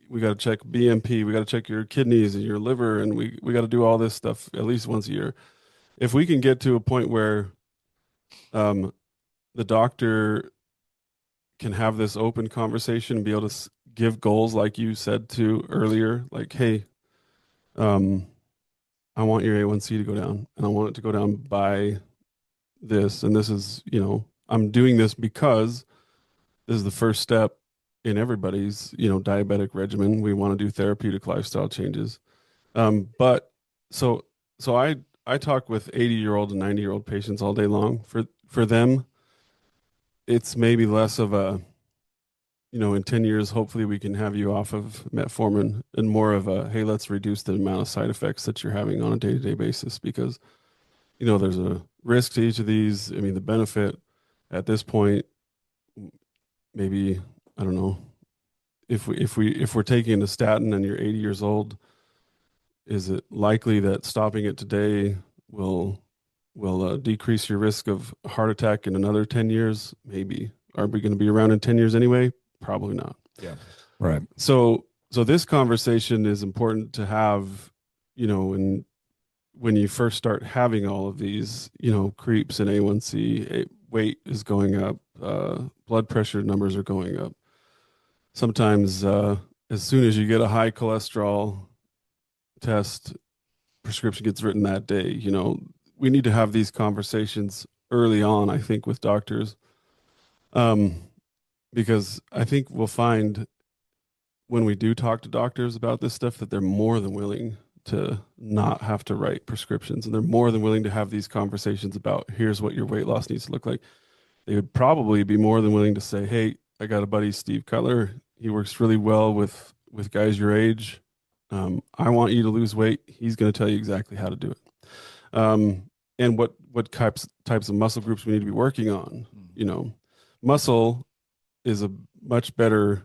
We got to check BMP. We got to check your kidneys and your liver, and we got to do all this stuff at least once a year. If we can get to a point where um, the doctor can have this open conversation and be able to give goals like you said to earlier, like, hey, um, I want your A1C to go down, and I want it to go down by this, and this is, I'm doing this because this is the first step in everybody's, diabetic regimen. We want to do therapeutic lifestyle changes. But so so I talk with 80-year-old and 90-year-old patients all day long. For them, it's maybe less of a, in 10 years, hopefully we can have you off of metformin, and more of a, hey, let's reduce the amount of side effects that you're having on a day-to-day basis, because, there's a risk to each of these. I mean, the benefit at this point, maybe, I don't know, if we're taking a statin and you're 80 years old, is it likely that stopping it today will decrease your risk of heart attack in another 10 years? Maybe. Are we going to be around in 10 years anyway? Probably not. yeah, right. So this conversation is important to have, and when you first start having all of these, creeps in A1C, weight is going up, blood pressure numbers are going up. Sometimes, as soon as you get a high cholesterol test, prescription gets written that day. We need to have these conversations early on, I think, with doctors, um, because I think we'll find when we do talk to doctors about this stuff that they're more than willing to not have to write prescriptions, and they're more than willing to have these conversations about, here's what your weight loss needs to look like. They would probably be more than willing to say, hey, I got a buddy, Steve Cutler. He works really well with guys your age. I want you to lose weight. He's going to tell you exactly how to do it. And what types of muscle groups we need to be working on. Muscle is a much better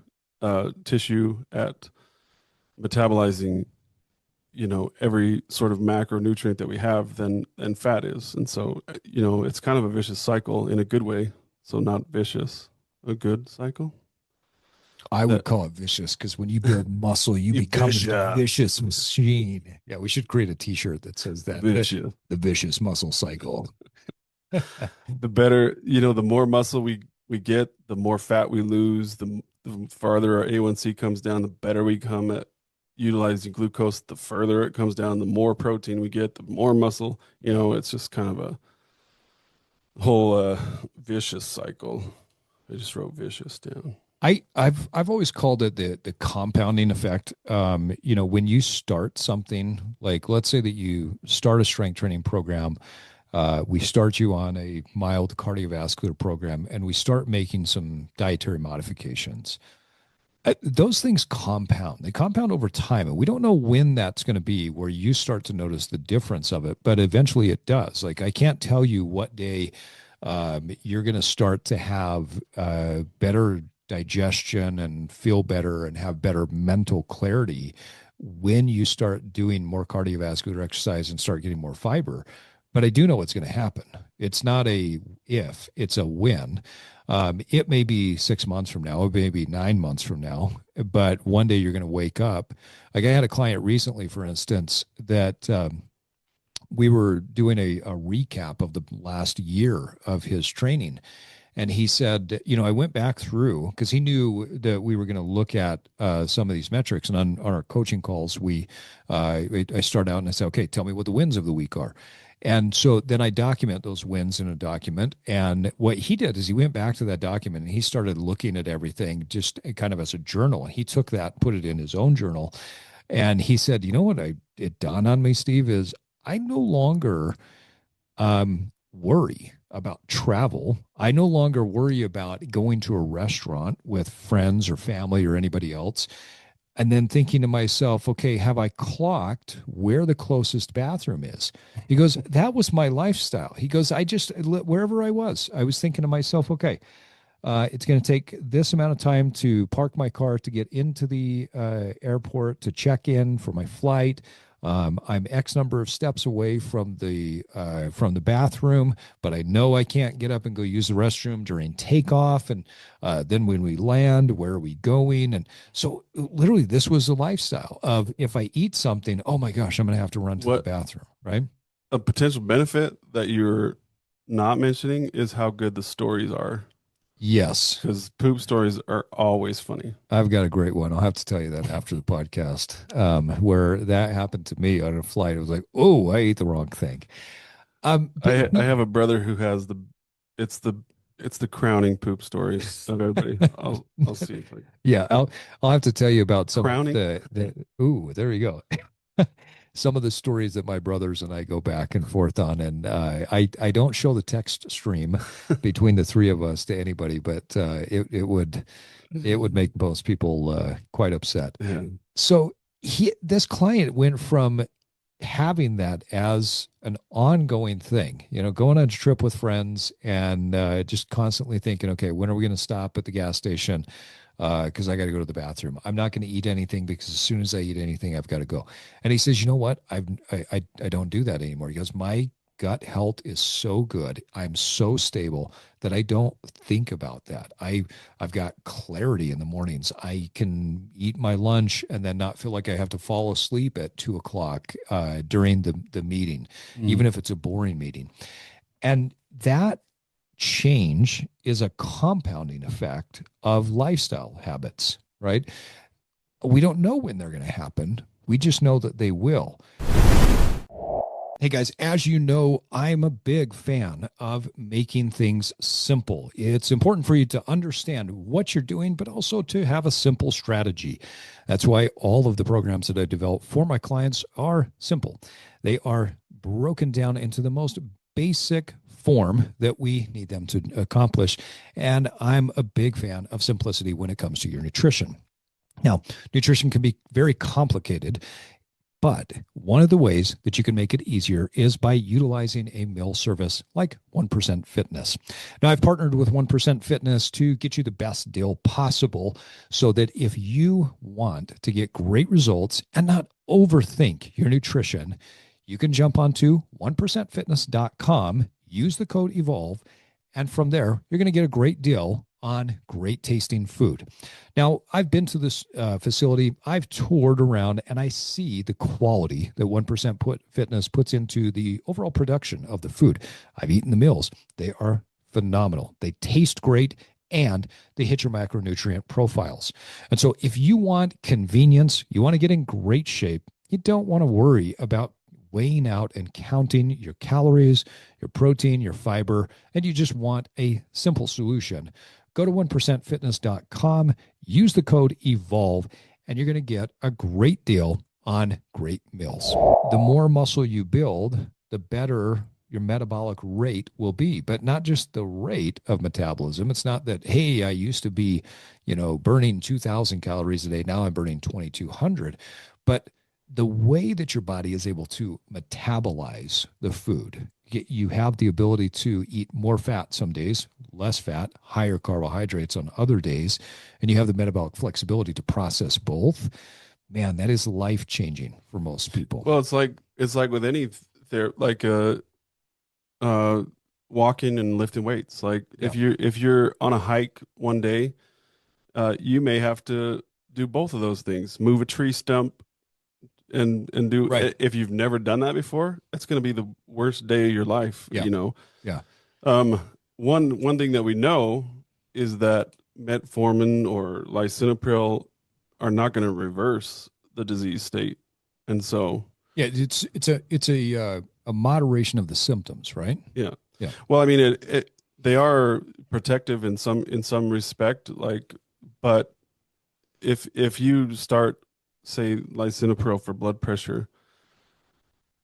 tissue at metabolizing, every sort of macronutrient that we have than fat is. And so, it's kind of a vicious cycle in a good way. So not vicious, a good cycle. I would That call it vicious because when you build muscle, you become this vicious, vicious machine. Yeah, we should create a T-shirt that says that vicious. the vicious muscle cycle. The better, the more muscle we get, the more fat we lose, the farther our A1C comes down, the better we come at utilizing glucose, the further it comes down, the more protein we get, the more muscle. It's just kind of a whole vicious cycle. I just wrote vicious down. I've always called it the compounding effect. When you start something, like let's say that you start a strength training program, we start you on a mild cardiovascular program, and we start making some dietary modifications. Those things compound. They compound over time, and we don't know when that's going to be where you start to notice the difference of it, but eventually it does. Like I can't tell you what day you're going to start to have better digestion and feel better and have better mental clarity when you start doing more cardiovascular exercise and start getting more fiber. But I do know what's going to happen. It's not a if, it's a when. It may be 6 months from now, it may be 9 months from now, but one day you're going to wake up. Like I had a client recently, for instance, that we were doing a recap of the last year of his training. And he said, I went back through because he knew that we were going to look at some of these metrics. And on our coaching calls, I start out and I say, okay, tell me what the wins of the week are. And so then I document those wins in a document. And what he did is he went back to that document and he started looking at everything just kind of as a journal. And he took that, put it in his own journal. And he said, you know what it dawned on me, Steve, is I no longer worry about travel. I no longer worry about going to a restaurant with friends or family or anybody else and then thinking to myself, okay, have I clocked where the closest bathroom is? He goes, that was my lifestyle. He goes, wherever I was thinking to myself, okay, it's going to take this amount of time to park my car to get into the airport to check in for my flight. I'm X number of steps away from the bathroom, but I know I can't get up and go use the restroom during takeoff. And then when we land, where are we going? And so literally, this was a lifestyle of if I eat something, oh my gosh, I'm going to have to run to the What bathroom, right? a potential benefit that you're not mentioning is how good the stories are, Yes, because poop stories are always funny. I've got a great one. I'll have to tell you that after the podcast, where that happened to me on a flight. I was like, oh, I ate the wrong thing. But I have a brother who has it's the it's the crowning poop story of everybody. I'll see if I yeah, I'll have to tell you about some of crowning. the ooh, there you go. Some of the stories that my brothers and I go back and forth on, and I don't show the text stream between the three of us to anybody, but it would make most people quite upset. Yeah. So this client went from having that as an ongoing thing, going on a trip with friends and just constantly thinking, okay, when are we going to stop at the gas station? Because I got to go to the bathroom. I'm not going to eat anything because as soon as I eat anything, I've got to go. And he says, you know what? I don't do that anymore. He goes, my gut health is so good. I'm so stable that I don't think about that. I've got clarity in the mornings. I can eat my lunch and then not feel like I have to fall asleep at 2 o'clock during the meeting, Mm. even if it's a boring meeting. And that change is a compounding effect of lifestyle habits, right? We don't know when they're going to happen. We just know that they will. Hey guys, as you know, I'm a big fan of making things simple. It's important for you to understand what you're doing, but also to have a simple strategy. That's why all of the programs that I develop for my clients are simple. They are broken down into the most basic form that we need them to accomplish. And I'm a big fan of simplicity when it comes to your nutrition. Now, nutrition can be very complicated. But one of the ways that you can make it easier is by utilizing a meal service like 1% Fitness. Now, I've partnered with 1% Fitness to get you the best deal possible so that if you want to get great results and not overthink your nutrition, you can jump onto 1%fitness.com, use the code EVOLVE, and from there, you're going to get a great deal on great tasting food. Now, I've been to this facility, I've toured around, and I see the quality that 1% Fitness puts into the overall production of the food. I've eaten the meals, they are phenomenal. They taste great and they hit your macronutrient profiles. And so, if you want convenience, you want to get in great shape, you don't want to worry about weighing out and counting your calories, your protein, your fiber, and you just want a simple solution, go to 1%fitness.com, use the code EVOLVE, and you're going to get a great deal on great meals. The more muscle you build, the better your metabolic rate will be, but not just the rate of metabolism. It's not that, hey, I used to be, burning 2,000 calories a day. Now I'm burning 2,200. But the way that your body is able to metabolize the food, you have the ability to eat more fat some days, less fat, higher carbohydrates on other days, and you have the metabolic flexibility to process both. Man, that is life changing for most people. Well, it's like with any like walking and lifting weights. Like Yeah. if you're on a hike one day, you may have to do both of those things. Move a tree stump and do Right. if you've never done that before, it's going to be the worst day of your life, Yeah. Yeah. Um, one thing that we know is that metformin or lisinopril are not going to reverse the disease state. And so, Yeah. It's a moderation of the symptoms, right? yeah. Yeah. Well, I mean, they are protective in some respect, like, but if you start, say, lisinopril for blood pressure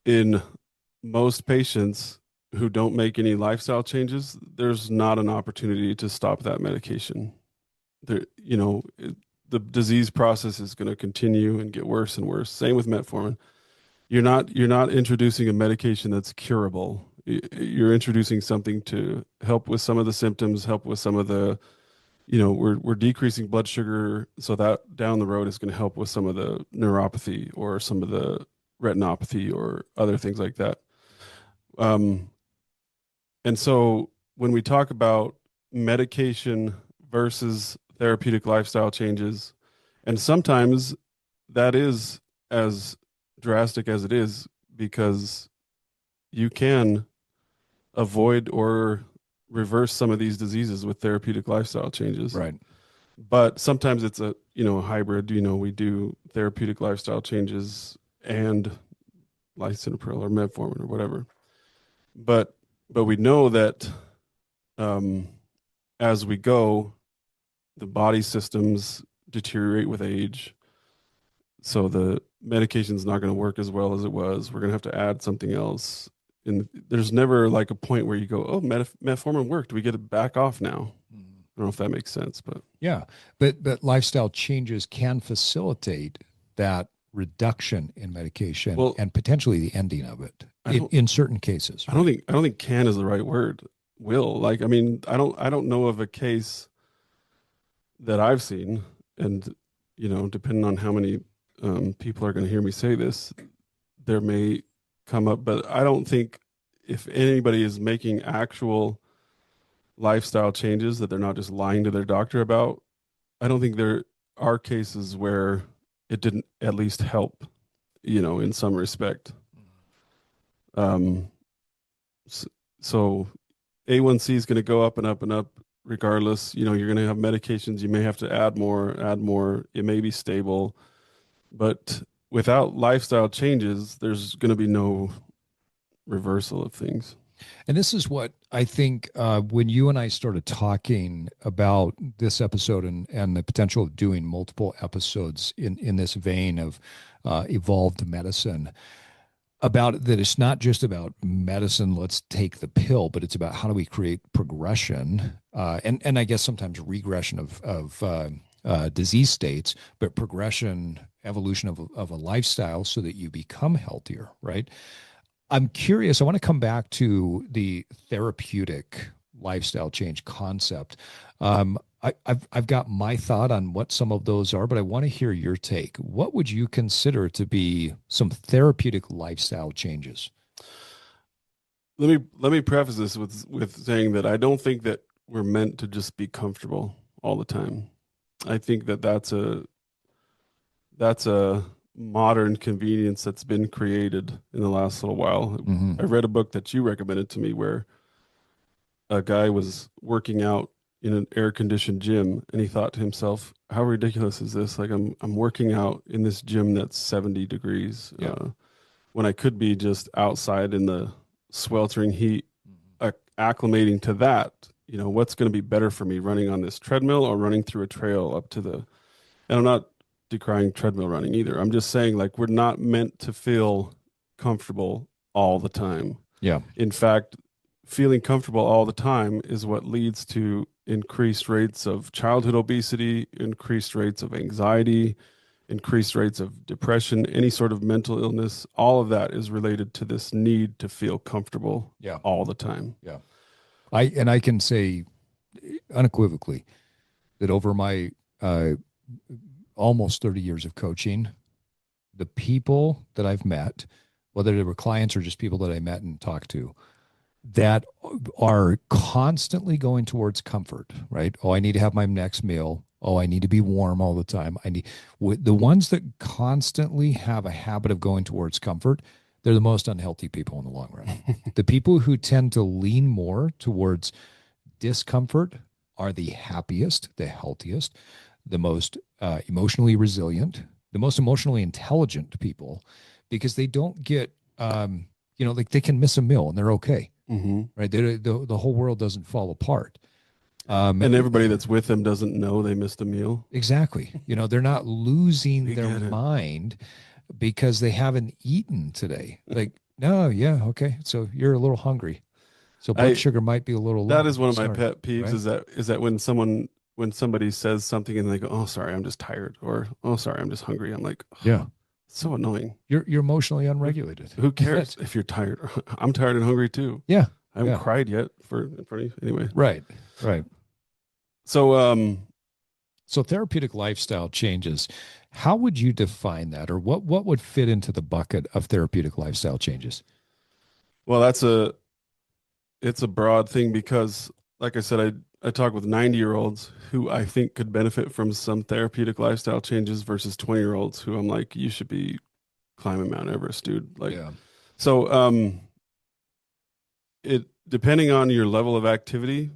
in most patients who don't make any lifestyle changes, there's not an opportunity to stop that medication. The disease process is going to continue and get worse and worse. Same with metformin. You're not introducing a medication that's curable. You're introducing something to help with some of the symptoms, help with some of the, we're decreasing blood sugar, so that down the road is going to help with some of the neuropathy or some of the retinopathy or other things like that. Um, and so when we talk about medication versus therapeutic lifestyle changes, and sometimes that is as drastic as it is because you can avoid or reverse some of these diseases with therapeutic lifestyle changes. Right. But sometimes it's a hybrid. We do therapeutic lifestyle changes and lisinopril or metformin or whatever. But we know that um, as we go, the body systems deteriorate with age. So the medication's not going to work as well as it was. We're going to have to add something else. And there's never like a point where you go, oh, metformin worked. We get it back off now. Mm. I don't know if that makes sense, but Yeah. But lifestyle changes can facilitate that reduction in medication well, and potentially the ending of it I don't in certain cases, I don't right? think I don't think can is the right word. Will, like, I mean, I don't know of a case that I've seen, and depending on how many people are going to hear me say this, there may come up, but I don't think if anybody is making actual lifestyle changes that they're not just lying to their doctor about. I don't think there are cases where it didn't at least help, in some respect. Um, so A1C is going to go up and up and up regardless. You're going to have medications. You may have to add more. It may be stable, but without lifestyle changes, there's going to be no reversal of things. And this is what I think when you and I started talking about this episode and the potential of doing multiple episodes in this vein of evolved medicine, about that it's not just about medicine, let's take the pill, but it's about how do we create progression and I guess sometimes regression disease states, but progression, evolution of a lifestyle so that you become healthier, right? I'm curious. I want to come back to the therapeutic lifestyle change concept. I've got my thought on what some of those are, but I want to hear your take. What would you consider to be some therapeutic lifestyle changes? Let me preface this with saying that I don't think that we're meant to just be comfortable all the time. I think that that's a modern convenience that's been created in the last little while. Mm-hmm. I read a book that you recommended to me where a guy was working out in an air-conditioned gym and he thought to himself, how ridiculous is this? Like I'm working out in this gym that's 70 degrees Yeah. when I could be just outside in the sweltering heat, acclimating to that. What's going to be better for me, running on this treadmill or running through a trail up to the, and I'm not decrying treadmill running either. I'm just saying, like, we're not meant to feel comfortable all the time. Yeah. In fact, feeling comfortable all the time is what leads to increased rates of childhood obesity, increased rates of anxiety, increased rates of depression, any sort of mental illness. All of that is related to this need to feel comfortable Yeah. all the time. Yeah. I can say unequivocally that over my almost 30 years of coaching, the people that I've met, whether they were clients or just people that I met and talked to, that are constantly going towards comfort, right? Oh, I need to have my next meal. Oh, I need to be warm all the time. The ones that constantly have a habit of going towards comfort, they're the most unhealthy people in the long run. The people who tend to lean more towards discomfort are the happiest, the healthiest, the most emotionally resilient, the most emotionally intelligent people, because they don't get, like they can miss a meal and they're okay, Mm-hmm. right? The whole world doesn't fall apart. And everybody that's with them doesn't know they missed a meal. Exactly. They're not losing We their get it. mind because they haven't eaten today. Like, no, yeah, okay. So you're a little hungry. So blood I sugar might be a little That low. is one of my Sorry, pet peeves right? is that when somebody says something and they go, "Oh, sorry, I'm just tired," or "Oh, sorry, I'm just hungry." I'm like, oh, Yeah. it's so annoying. You're emotionally Who, unregulated. who cares if you're tired? I'm tired and hungry too. Yeah. I haven't Yeah. cried yet for in front of you. Anyway. Right. Right. So So therapeutic lifestyle changes. How would you define that, or what would fit into the bucket of therapeutic lifestyle changes? well, it's a broad thing because like I said, I talk with 90-year-olds who I think could benefit from some therapeutic lifestyle changes versus 20-year-olds who I'm like, you should be climbing Mount Everest, dude. Like, Yeah. so it depending on your level of activity,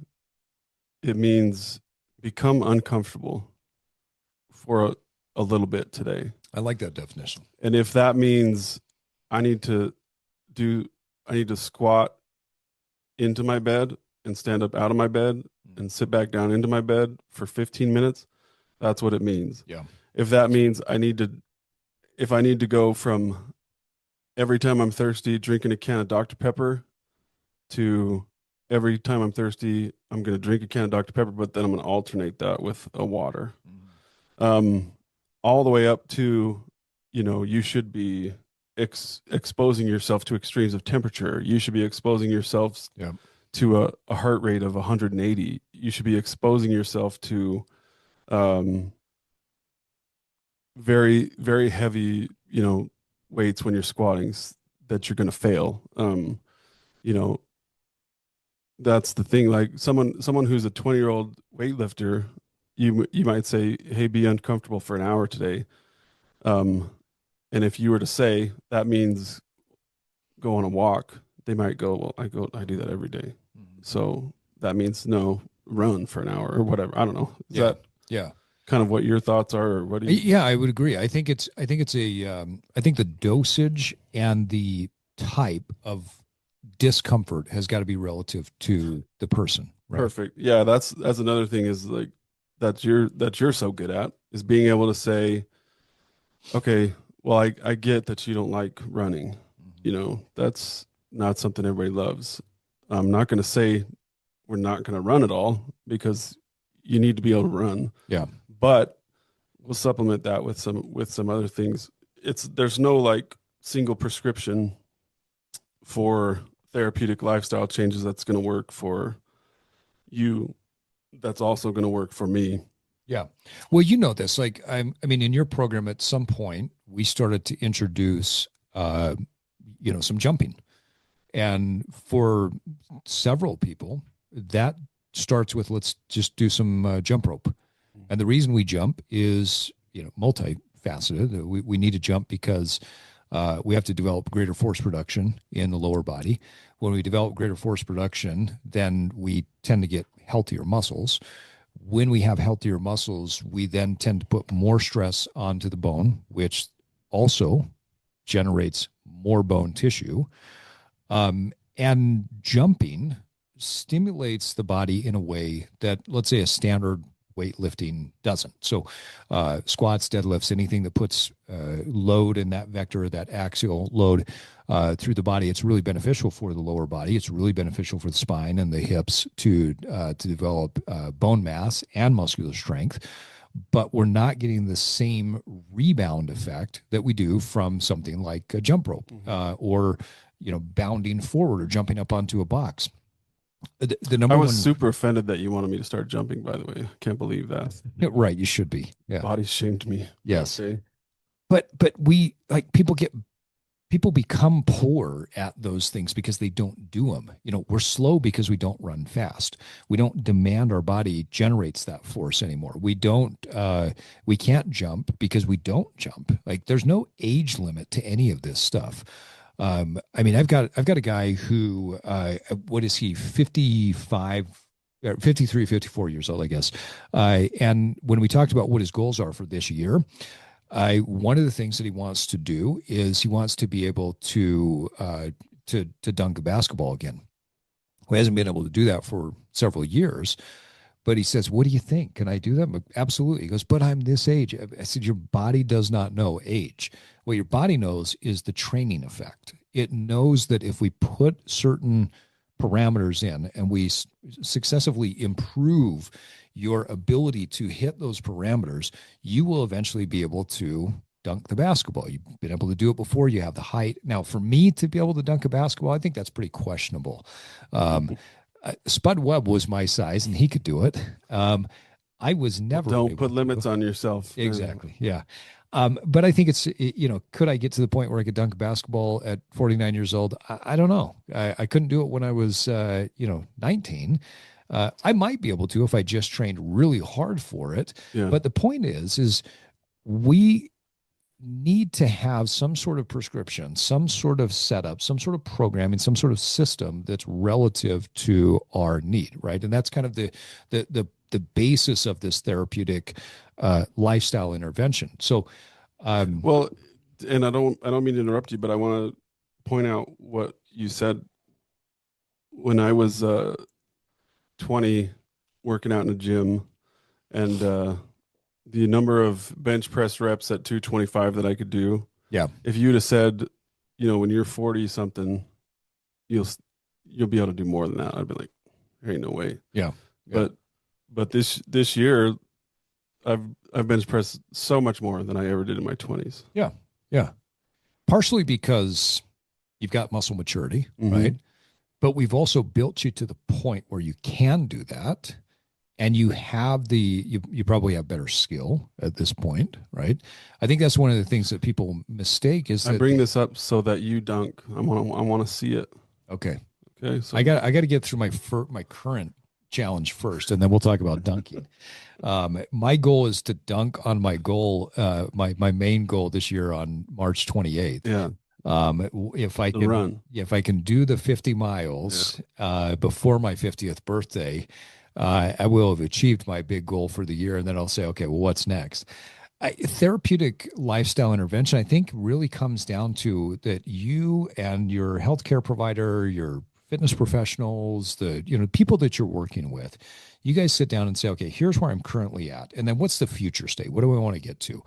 it means become uncomfortable for a little bit today. I like that definition. And if that means I need to do I need to squat into my bed and stand up out of my bed and sit back down into my bed for 15 minutes, that's what it means. Yeah. If that means if I need to go from every time I'm thirsty drinking a can of Dr. Pepper to every time I'm thirsty, I'm going to drink a can of Dr. Pepper, but then I'm going to alternate that with a water. Um, all the way up to, you should be exposing yourself to extremes of temperature. You should be exposing yourself Yeah. to a heart rate of 180. You should be exposing yourself to um, very, very heavy, weights when you're squatting that you're going to fail. You know, that's the thing. Like someone who's a 20-year-old weightlifter, you might say, "Hey, be uncomfortable for an hour today." Um, and if you were to say that means go on a walk, they might go, "Well, I do that every day." So that means no, run for an hour or whatever. I don't know. Is Yeah. that Yeah. kind of what your thoughts are, or what do you? Yeah, I would agree. I think the dosage and the type of discomfort has got to be relative to the person, right? Perfect. Yeah, that's another thing is like that you're so good at is being able to say, okay, well, I get that you don't like running. That's not something everybody loves. I'm not going to say we're not going to run at all because you need to be able to run. Yeah. But we'll supplement that with some other things. There's no like single prescription for therapeutic lifestyle changes that's going to work for you. That's also going to work for me. Yeah. Well, you know this. Like, I mean, in your program, at some point, we started to introduce, uh, some jumping, and for several people, that starts with let's just do some jump rope. And the reason we jump is, multifaceted. We need to jump because we have to develop greater force production in the lower body. When we develop greater force production, then we tend to get healthier muscles. When we have healthier muscles, we then tend to put more stress onto the bone, which also generates more bone tissue. And jumping stimulates the body in a way that, let's say, a standard weightlifting doesn't. So, squats, deadlifts, anything that puts load in that vector, that axial load through the body, it's really beneficial for the lower body. It's really beneficial for the spine and the hips to develop bone mass and muscular strength. But we're not getting the same rebound effect that we do from something like a jump rope or bounding forward or jumping up onto a box. The I number was one, super offended that you wanted me to start jumping, by the way. Can't believe that. right? You should be, yeah, Body shamed me. yes. Okay. But we like people become poor at those things because they don't do them. We're slow because we don't run fast. We don't demand our body generates that force anymore. We can't jump because we don't jump. Like there's no age limit to any of this stuff. I mean, I've got a guy who, what is he, 55, 53, 54 years old, I guess. And when we talked about what his goals are for this year, one of the things that he wants to do is he wants to be able to dunk a basketball again. He hasn't been able to do that for several years, but he says, "What do you think? Can I do that?" Absolutely. He goes, "But I'm this age." I said, "Your body does not know age. What your body knows is the training effect. It knows that if we put certain parameters in and we successively improve your ability to hit those parameters, you will eventually be able to dunk the basketball. You've been able to do it before. You have the height. Now, for me to be able to dunk a basketball, I think that's pretty questionable. Spud Webb was my size and he could do it. I was never Don't able put limits to. on yourself. Exactly. Yeah. But I think it's, could I get to the point where I could dunk a basketball at 49 years old? I don't know. I couldn't do it when I was, 19. I might be able to if I just trained really hard for it. Yeah. But the point is we need to have some sort of prescription, some sort of setup, some sort of programming, some sort of system that's relative to our need, right? And that's kind of the basis of this therapeutic lifestyle intervention. So, Well, and I don't mean to interrupt you, but I want to point out what you said when I was 20 working out in a gym and the number of bench press reps at 225 that I could do. yeah, If you'd have said, when you're 40 something, you'll you'll be able to do more than that. I'd be like, there ain't no way. yeah, yeah, But this year I've bench pressed so much more than I ever did in my 20s. yeah, yeah. Partially because you've got muscle maturity, right? But we've also built you to the point where you can do that. And you have you probably have better skill at this point, right? I think that's one of the things that people mistake is I that bring this up so that you dunk. I want to see it. okay. Okay. So I got to get through my current challenge first, and then we'll talk about dunking. My goal is to dunk on my goal, my main goal this year on March 28th. yeah, If I the can run. if I can do the 50 miles before my 50th birthday, I will have achieved my big goal for the year, and then I'll say, okay, well, what's next? Therapeutic lifestyle intervention, I think, really comes down to that you and your healthcare provider, your fitness professionals, the people that you're working with, you guys sit down and say, okay, here's where I'm currently at, and then what's the future state? What do I want to get to?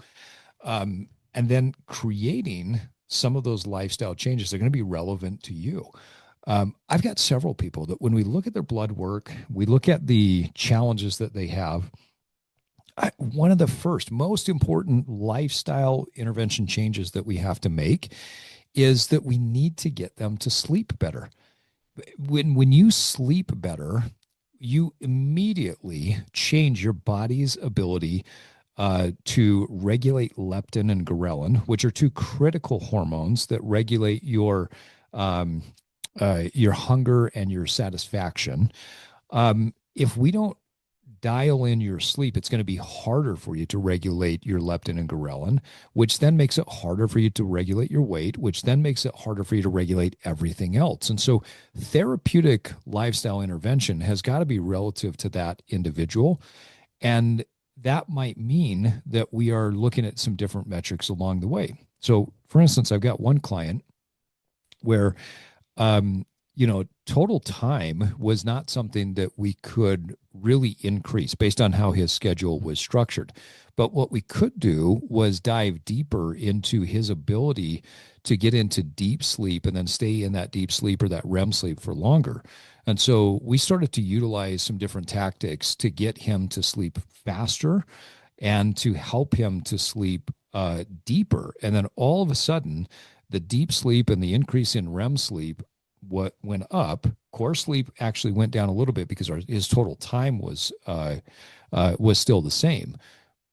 And then creating some of those lifestyle changes that are going to be relevant to you. I've got several people that when we look at their blood work, we look at the challenges that they have. One of the first most important lifestyle intervention changes that we have to make is that we need to get them to sleep better. When you sleep better, you immediately change your body's ability to regulate leptin and ghrelin, which are two critical hormones that regulate your hunger and your satisfaction. If we don't dial in your sleep, it's going to be harder for you to regulate your leptin and ghrelin, which then makes it harder for you to regulate your weight, which then makes it harder for you to regulate everything else. And so, therapeutic lifestyle intervention has got to be relative to that individual. And that might mean that we are looking at some different metrics along the way. So, for instance, I've got one client where total time was not something that we could really increase based on how his schedule was structured. But what we could do was dive deeper into his ability to get into deep sleep and then stay in that deep sleep or that REM sleep for longer. And so we started to utilize some different tactics to get him to sleep faster and to help him to sleep deeper. And then all of a sudden, the deep sleep and the increase in REM sleep what went up. Core sleep actually went down a little bit because his total time was still the same.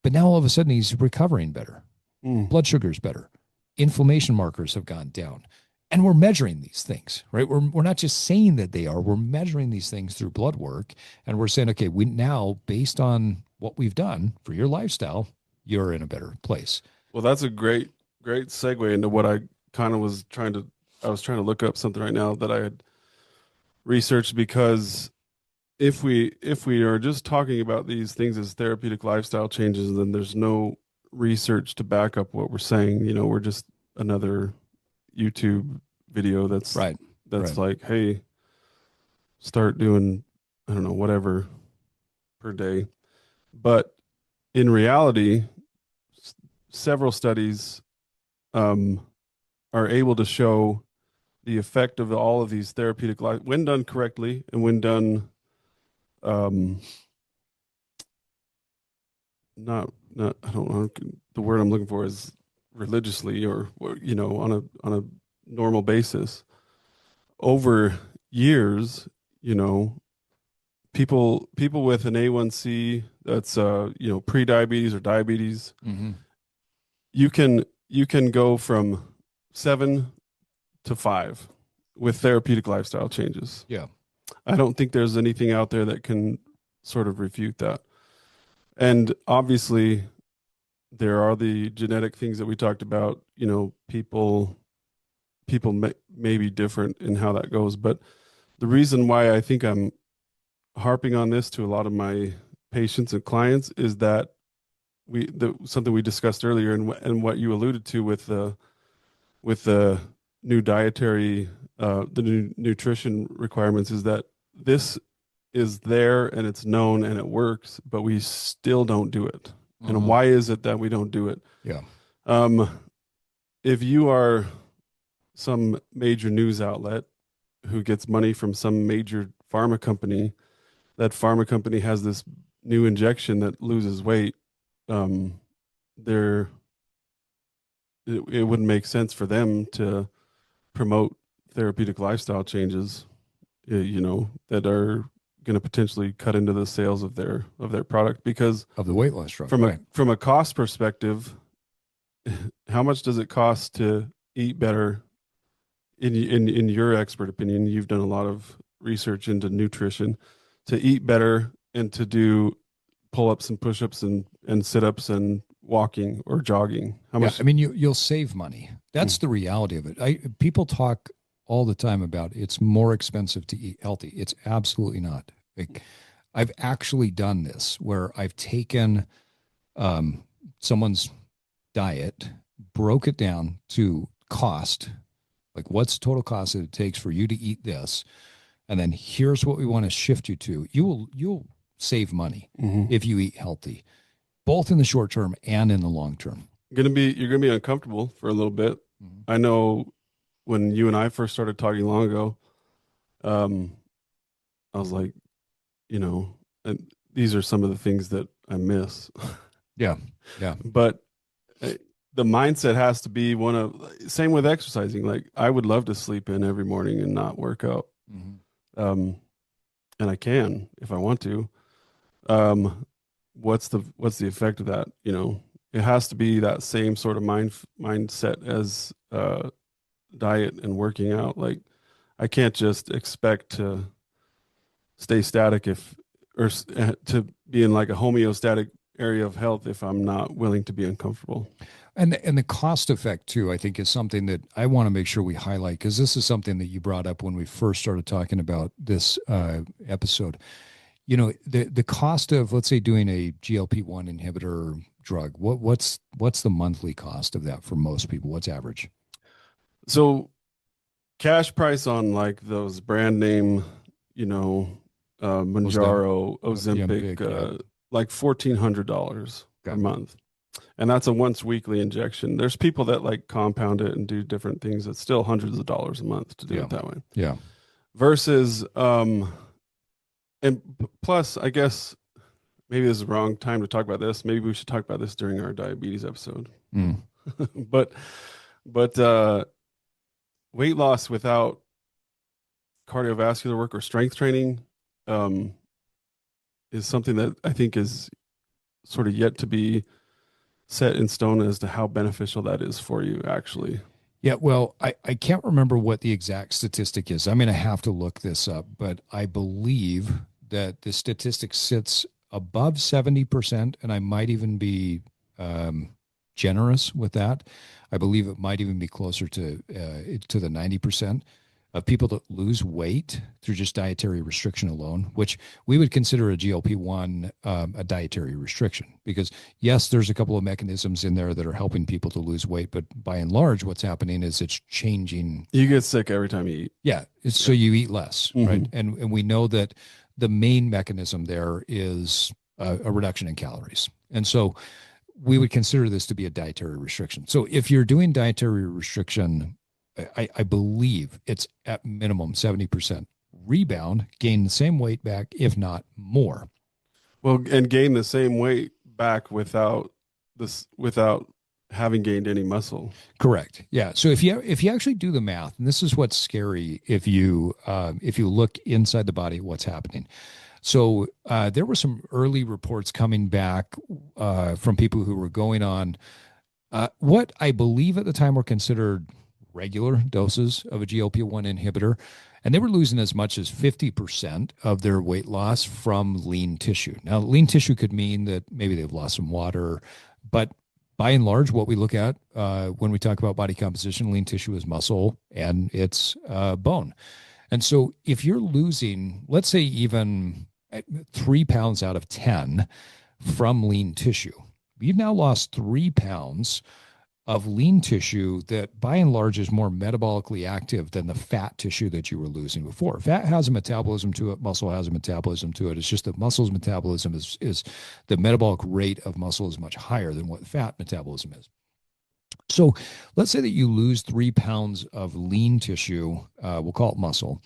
But now all of a sudden he's recovering better. Mm. Blood sugar's better. Inflammation markers have gone down. And we're measuring these things, right? We're not just saying that they are, we're measuring these things through blood work. And we're saying, okay, we now, based on what we've done for your lifestyle, you're in a better place. Well, that's a great segue into what I kind of was trying to. I was trying to look up something right now that I had researched because if we are just talking about these things as therapeutic lifestyle changes, then there's no research to back up what we're saying. We're just another YouTube video that's Right. that's Right. like, hey, start doing, I don't know, whatever per day. But in reality, several studies um, are able to show the effect of all of these therapeutic life when done correctly and when done um, not I don't know the word I'm looking for is religiously or on a normal basis over years, you know, people with an A1C that's pre-diabetes or diabetes, Mm-hmm. you can go from 7 to 5 with therapeutic lifestyle changes. Yeah. I don't think there's anything out there that can sort of refute that. And obviously, there are the genetic things that we talked about. People may be different in how that goes, but the reason why I think I'm harping on this to a lot of my patients and clients is that something we discussed earlier and what you alluded to with the new dietary the new nutrition requirements is that this is there and it's known and it works, but we still don't do it. And Mm-hmm. why is it that we don't do it? Yeah. Um, if you are some major news outlet who gets money from some major pharma company, that pharma company has this new injection that loses weight, um, there it wouldn't make sense for them to promote therapeutic lifestyle changes, that are going to potentially cut into the sales of their product because Of the weight loss drug. from a Right. from a cost perspective, how much does it cost to eat better? In your expert opinion, you've done a lot of research into nutrition, to eat better and to do pull-ups and push-ups and sit-ups and walking or jogging. How Yeah. I much? mean, you'll save money. That's the reality of it. People talk all the time about it's more expensive to eat healthy. It's absolutely not. Like, I've actually done this where I've taken um, someone's diet, broke it down to cost, like what's the total cost that it takes for you to eat this, and then here's what we want to shift you to. You'll save money Mm-hmm. if you eat healthy, both in the short term and in the long term. You're gonna be uncomfortable for a little bit. Mhm. I know when you and I first started talking long ago, um, I was like, and these are some of the things that I miss. Yeah. Yeah. But uh, the mindset has to be one of same with exercising. Like I would love to sleep in every morning and not work out. Mhm. Um, and I can if I want to. Um, what's the effect of that? It has to be that same sort of mindset as diet and working out. Like I can't just expect to stay static if or to be in like a homeostatic area of health if I'm not willing to be uncomfortable. And the cost effect too, I think, is something that I want to make sure we highlight, because this is something that you brought up when we first started talking about this episode. The cost of, let's say, doing a GLP-1 inhibitor drug. What's the monthly cost of that for most people? What's average? So cash price on like those brand name, you know, Was that Manjaro, Ozempic, Ozempic? Yeah. like $1,400 per Okay. month. And that's a once weekly injection. There's people that like compound it and do different things. It's still hundreds of dollars a month to do Yeah. it that way. Yeah. Versus, and plus, I guess maybe this is the wrong time to talk about this. Maybe we should talk about this during our diabetes episode. Mm. but, but, weight loss without cardiovascular work or strength training, um, is something that I think is sort of yet to be set in stone as to how beneficial that is for you, actually. Yeah, well, I can't remember what the exact statistic is. I'm going to have to look this up, but I believe that the statistic sits above 70%, and I might even be um, generous with that. I believe it might even be closer to the 90% of people that lose weight through just dietary restriction alone, which we would consider a GLP-1 a dietary restriction. Because yes, there's a couple of mechanisms in there that are helping people to lose weight, but by and large, what's happening is it's changing. You get sick every time you eat. Yeah, so Yeah. you eat less, right? Hmm. And we know that the main mechanism there is a reduction in calories, and so we would consider this to be a dietary restriction. So if you're doing dietary restriction, I believe it's at minimum 70% rebound, gain the same weight back, if not more. Well, and gain the same weight back without having gained any muscle. Correct. Yeah. So if you actually do the math, and this is what's scary, if you look inside the body, what's happening. So there were some early reports coming back from people who were going on what I believe at the time were considered regular doses of a GLP-1 inhibitor, and they were losing as much as 50% of their weight loss from lean tissue. Now, lean tissue could mean that maybe they've lost some water, but by and large, what we look at when we talk about body composition, lean tissue is muscle and it's bone. And so if you're losing, let's say, even 3 pounds out of 10 from lean tissue, you've now lost 3 pounds of lean tissue that by and large is more metabolically active than the fat tissue that you were losing before. Fat has a metabolism to it, muscle has a metabolism to it. It's just that muscle's metabolism is the metabolic rate of muscle is much higher than what fat metabolism is. So let's say that you lose 3 pounds of lean tissue, we'll call it muscle,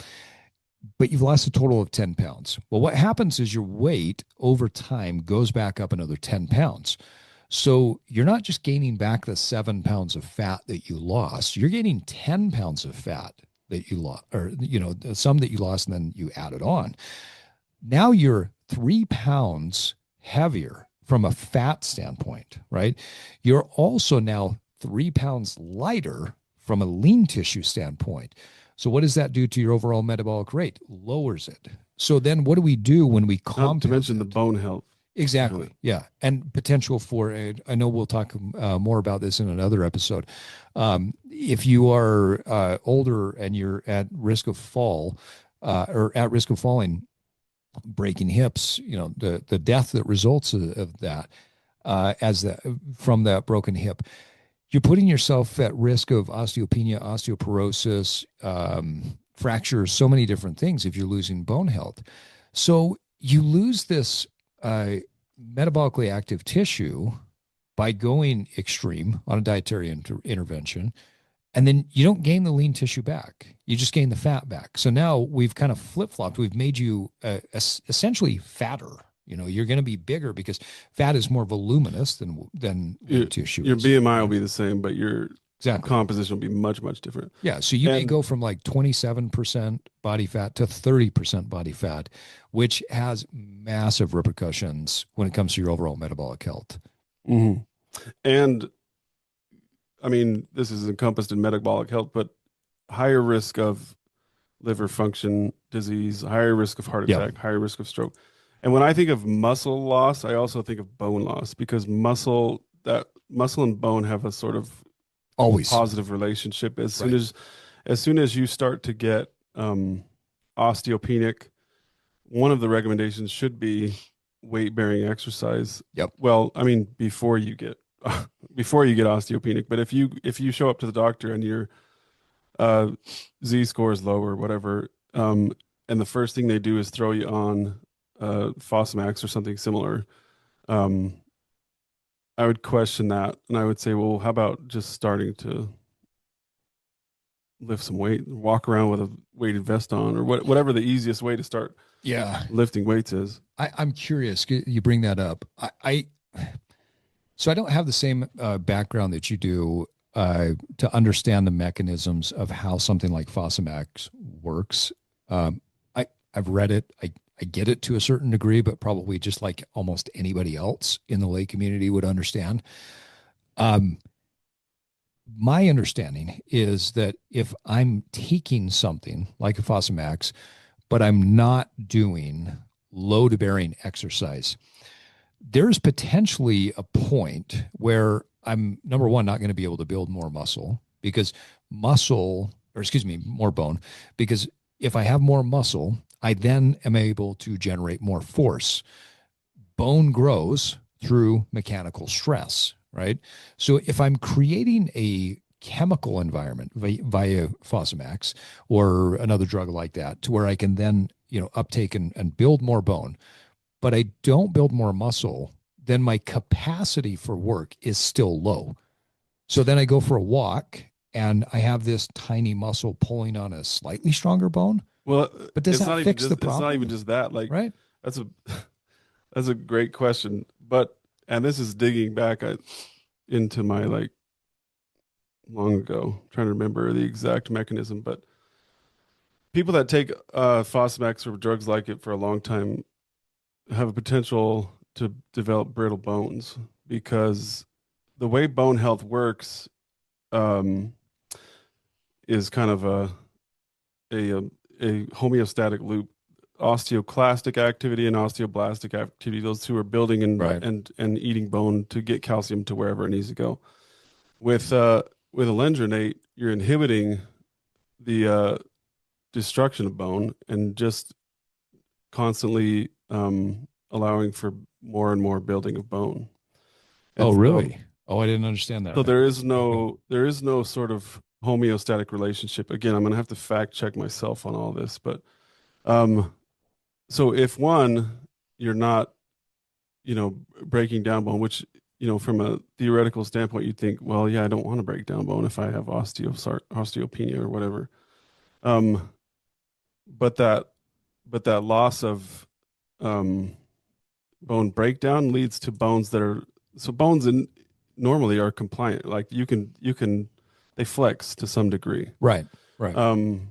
but you've lost a total of 10 pounds. Well, what happens is your weight over time goes back up another 10 pounds. So you're not just gaining back the 7 pounds of fat that you lost, you're gaining 10 pounds of fat that you lost, or, some that you lost and then you added on. Now you're 3 pounds heavier from a fat standpoint, right? You're also now 3 pounds lighter from a lean tissue standpoint. So what does that do to your overall metabolic rate? Lowers it. So then what do we do when we Not to compound mention the it? bone health. Exactly. Yeah. And potential for, I know we'll talk more about this in another episode. If you are older and you're at risk of fall or at risk of falling, breaking hips, the death that results of that from that broken hip, you're putting yourself at risk of osteopenia, osteoporosis, fractures, so many different things if you're losing bone health. So you lose this metabolically active tissue by going extreme on a dietary intervention. And then you don't gain the lean tissue back. You just gain the fat back. So now we've kind of flip flopped. We've made you essentially fatter You're going to be bigger because fat is more voluminous than Your lean tissue your is, BMI will right? be the same, but your Exactly. composition will be much, much different. Yeah. So you may And go from like 27% body fat to 30% body fat, which has massive repercussions when it comes to your overall metabolic health. mhm. And I mean, this is encompassed in metabolic health, but higher risk of liver function disease, higher risk of heart Yeah. attack, higher risk of stroke. And when I think of muscle loss, I also think of bone loss because muscle and bone have a sort of Always. positive relationship. Right. As soon as you start to get osteopenic, one of the recommendations should be weight bearing exercise. Yep. Well, I mean, before you get before you get osteopenic, but if you show up to the doctor and your uh, Z score is low or whatever, and the first thing they do is throw you on Fosamax or something similar, um, I would question that, and I would say, well, how about just starting to lift some weight, walk around with a weighted vest on, or whatever the easiest way to start Yeah. lifting weights is. I'm curious. You bring that up. So I don't have the same background that you do to understand the mechanisms of how something like Fosamax works. Um, I've read it. I get it to a certain degree, but probably just like almost anybody else in the lay community would understand. Um, my understanding is that if I'm taking something like a Fosamax, but I'm not doing load bearing exercise, there's potentially a point where I'm number one, not going to be able to build more muscle because more bone, because if I have more muscle, I then am able to generate more force. Bone grows through mechanical stress, right? So if I'm creating a chemical environment via Fosamax or another drug like that to where I can then, uptake and build more bone, but I don't build more muscle, then my capacity for work is still low. So then I go for a walk and I have this tiny muscle pulling on a slightly stronger bone. Well, But does that fix the it's not even problem? just that. Like Right? that's a that's a great question, but and this is digging back into my like long ago, I'm trying to remember the exact mechanism, but people that take Fosamax or drugs like it for a long time have a potential to develop brittle bones because the way bone health works um, is kind of a a homeostatic loop. Osteoclastic activity and osteoblastic activity; those two are building Right. and eating bone to get calcium to wherever it needs to go. With alendronate, you're inhibiting the destruction of bone and just constantly allowing for more and more building of bone. Oh, And really? Oh, I didn't understand that so mechanism. Okay. there is no sort of homeostatic relationship. Again, I'm going to have to fact check myself on all this, but um, so if one, you're not, breaking down bone, which, from a theoretical standpoint, you'd think, well, yeah, I don't want to break down bone if I have osteopenia or whatever. Um, but that loss of um, bone breakdown leads to bones that are so bones in normally are compliant. Like you can they flex to some degree. Right. Right. Um,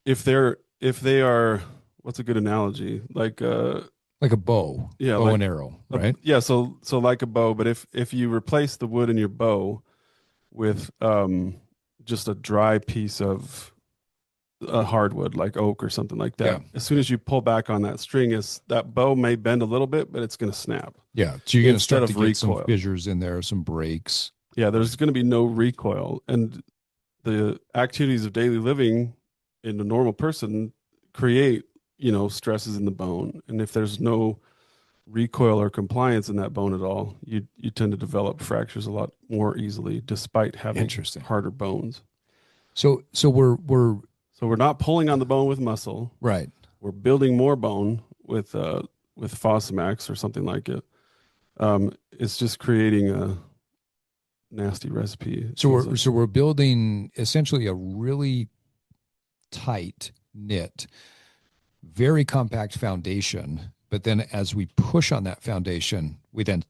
if they are what's a good analogy? Like Like a bow, yeah, bow like and arrow, right? yeah, so like a bow, but if you replace the wood in your bow with just a dry piece of a hardwood like oak or something like Yeah. that. As soon as you pull back on that string, is that bow may bend a little bit, but it's going to snap Yeah. So you're going to instead start to of get some recoil. fissures in there, some breaks. Yeah, Right. there's going to be no recoil, and the activities of daily living in a normal person create, stresses in the bone, and if there's no recoil or compliance in that bone at all, you tend to develop fractures a lot more easily, despite having Interesting. harder bones. So we're So we're not pulling on the bone with muscle. right. We're building more bone with Fosamax or something like it. It's just creating a nasty recipe. It So feels we're like. so we're building essentially a really tight knit, very compact foundation But then as we push on that foundation, we then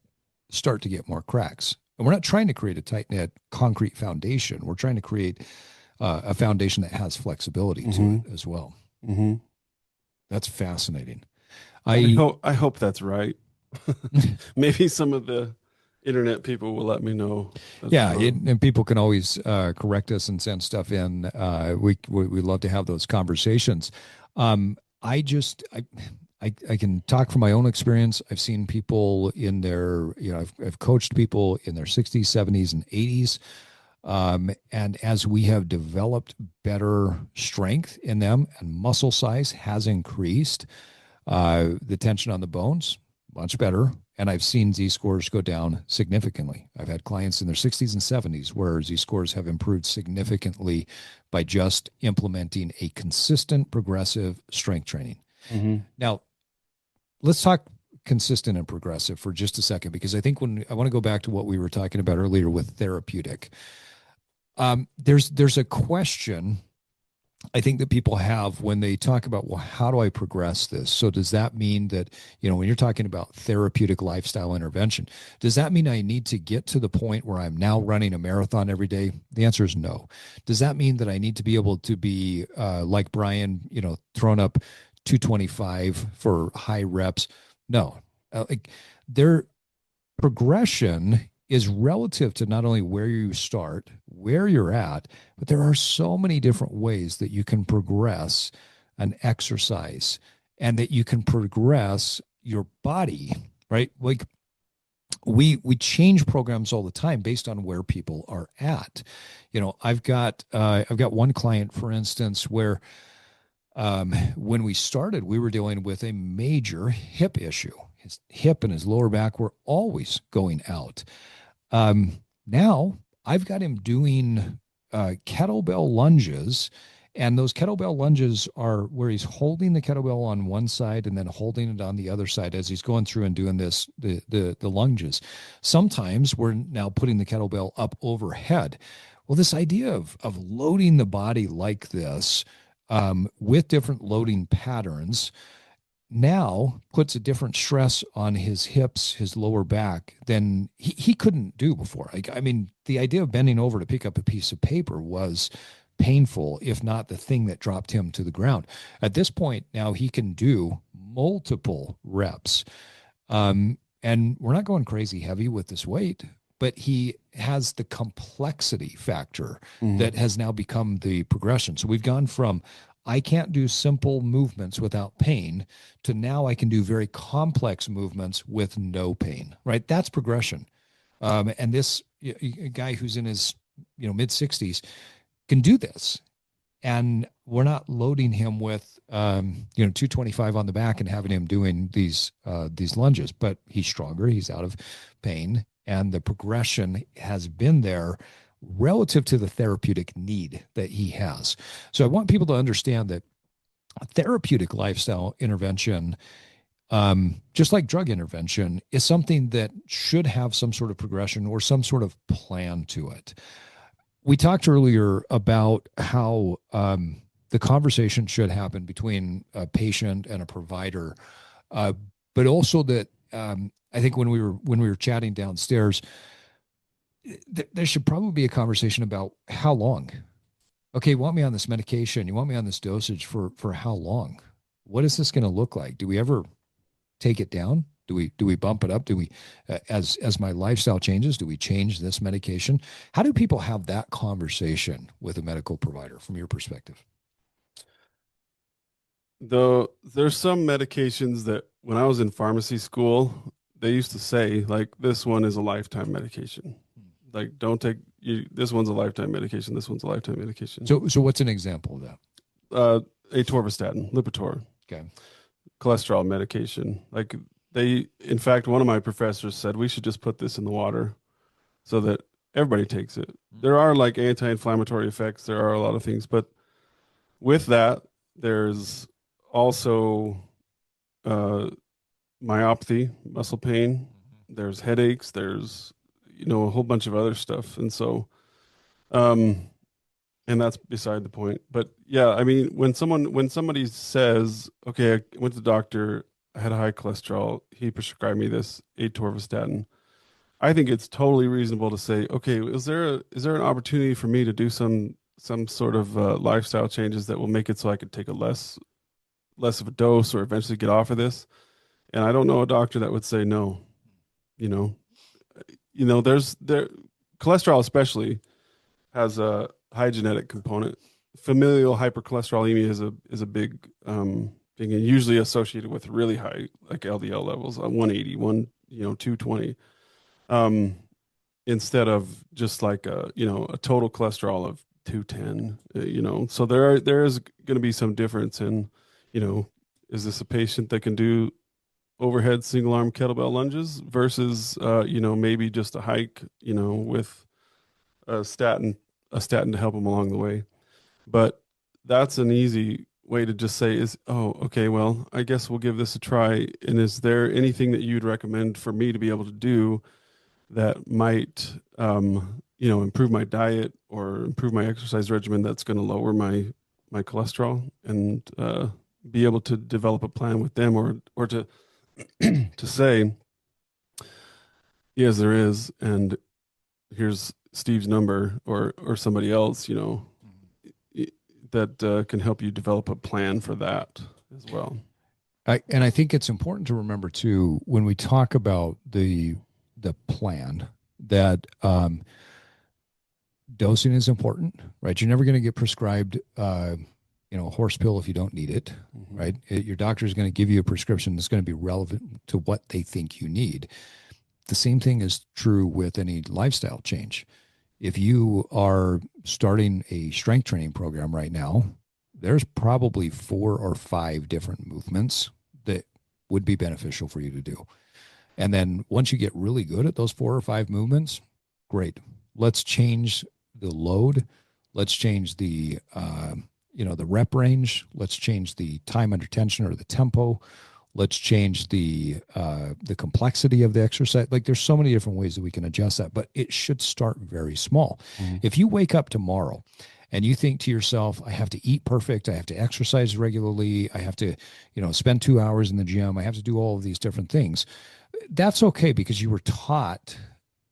start to get more cracks. And we're not trying to create a tight knit concrete foundation. We're trying to create a foundation that has flexibility to Mm-hmm. it as well. Mm-hmm. That's fascinating. I I hope I hope that's right. Maybe some of the internet people will let me know that's Yeah, wrong. and people can always correct us and send stuff in. We love to have those conversations. I just I can talk from my own experience. I've seen people in their I've coached people in their 60s, 70s, and 80s. And as we have developed better strength in them and muscle size has increased, the tension on the bones, much better. And I've seen Z scores go down significantly. I've had clients in their 60s and 70s where Z scores have improved significantly by just implementing a consistent progressive strength training. Mm-hmm. Now, let's talk consistent and progressive for just a second, because I think when I want to go back to what we were talking about earlier with therapeutic, there's a question I think that people have when they talk about, well, how do I progress this? So does that mean that, when you're talking about therapeutic lifestyle intervention, does that mean I need to get to the point where I'm now running a marathon every day? The answer is no. Does that mean that I need to be able to be like Brian, throwing up 225 for high reps? No. Like their progression is relative to not only where you start, where you're at, but there are so many different ways that you can progress an exercise and that you can progress your body, right? Like we change programs all the time based on where people are at. I've got one client, for instance, where when we started, we were dealing with a major hip issue. His hip and his lower back were always going out. Now I've got him doing kettlebell lunges, and those kettlebell lunges are where he's holding the kettlebell on one side and then holding it on the other side as he's going through and doing the lunges. Sometimes we're now putting the kettlebell up overhead. Well, this idea of loading the body like this with different loading patterns now puts a different stress on his hips, his lower back than he couldn't do before. I mean, the idea of bending over to pick up a piece of paper was painful, if not the thing that dropped him to the ground. At this point, now he can do multiple reps. And we're not going crazy heavy with this weight, but he has the complexity factor Mm-hmm. that has now become the progression. So we've gone from I can't do simple movements without pain to now I can do very complex movements with no pain, right? That's progression. And this guy who's in his mid 60s can do this, and we're not loading him with 225 on the back and having him doing these lunges, but he's stronger, he's out of pain, and the progression has been there relative to the therapeutic need that he has. So I want people to understand that a therapeutic lifestyle intervention, just like drug intervention, is something that should have some sort of progression or some sort of plan to it. We talked earlier about how the conversation should happen between a patient and a provider, uh, but also that I think when we were chatting downstairs, there should probably be a conversation about how long. Okay, you want me on this medication? You want me on this dosage for how long? What is this going to look like? Do we ever take it down? Do we bump it up? Do we, as my lifestyle changes, do we change this medication? How do people have that conversation with a medical provider from your perspective? Though there's some medications that when I was in pharmacy school, they used to say like this one is a lifetime medication. Like don't take you this one's a lifetime medication, this one's a lifetime medication. So what's an example of that? Uh Atorvastatin, Lipitor, Okay. cholesterol medication. Like they in fact one of my professors said we should just put this in the water so that everybody takes it. There are like anti-inflammatory effects, there are a lot of things, but with that there's also uh myopathy, muscle pain, there's headaches, there's a whole bunch of other stuff. And so um and that's beside the point. But yeah, I mean when somebody says, "Okay, I went to the doctor, I had high cholesterol. He prescribed me this atorvastatin. I think it's totally reasonable to say, okay, is there an opportunity for me to do some sort of lifestyle changes that will make it so I could take a less of a dose or eventually get off of this? And I don't know a doctor that would say no. You know, there's there cholesterol especially has a high genetic component. Familial hypercholesterolemia is a big thing, and usually associated with really high like LDL levels, 180, 220, um, instead of just like a total cholesterol of 210. So there is going to be some difference in, you know, is this a patient that can do overhead single arm kettlebell lunges versus maybe just a hike, with a statin a statin to help them along the way. But that's an easy way to just say is, oh, okay, well, I guess we'll give this a try. And is there anything that you'd recommend for me to be able to do that might, improve my diet or improve my exercise regimen that's going to lower my cholesterol and be able to develop a plan with them or to to say, yes, there is, and here's Steve's number or somebody else, that can help you develop a plan for that as well. And I think it's important to remember too when we talk about the plan that dosing is important, right? You're never going to get prescribed, a horse pill if you don't need it, right? Your doctor is going to give you a prescription that's going to be relevant to what they think you need. The same thing is true with any lifestyle change. If you are starting a strength training program right now, there's probably 4 or 5 different movements that would be beneficial for you to do. And then once you get really good at those 4 or 5 movements, great. Let's change the load. Let's change the rep range. Let's change the time under tension or the tempo. Let's change the complexity of the exercise. Like there's so many different ways that we can adjust that, but it should start very small. If you wake up tomorrow and you think to yourself, I have to eat perfect, I have to exercise regularly, I have to, spend 2 hours in the gym, I have to do all of these different things, that's okay because you were taught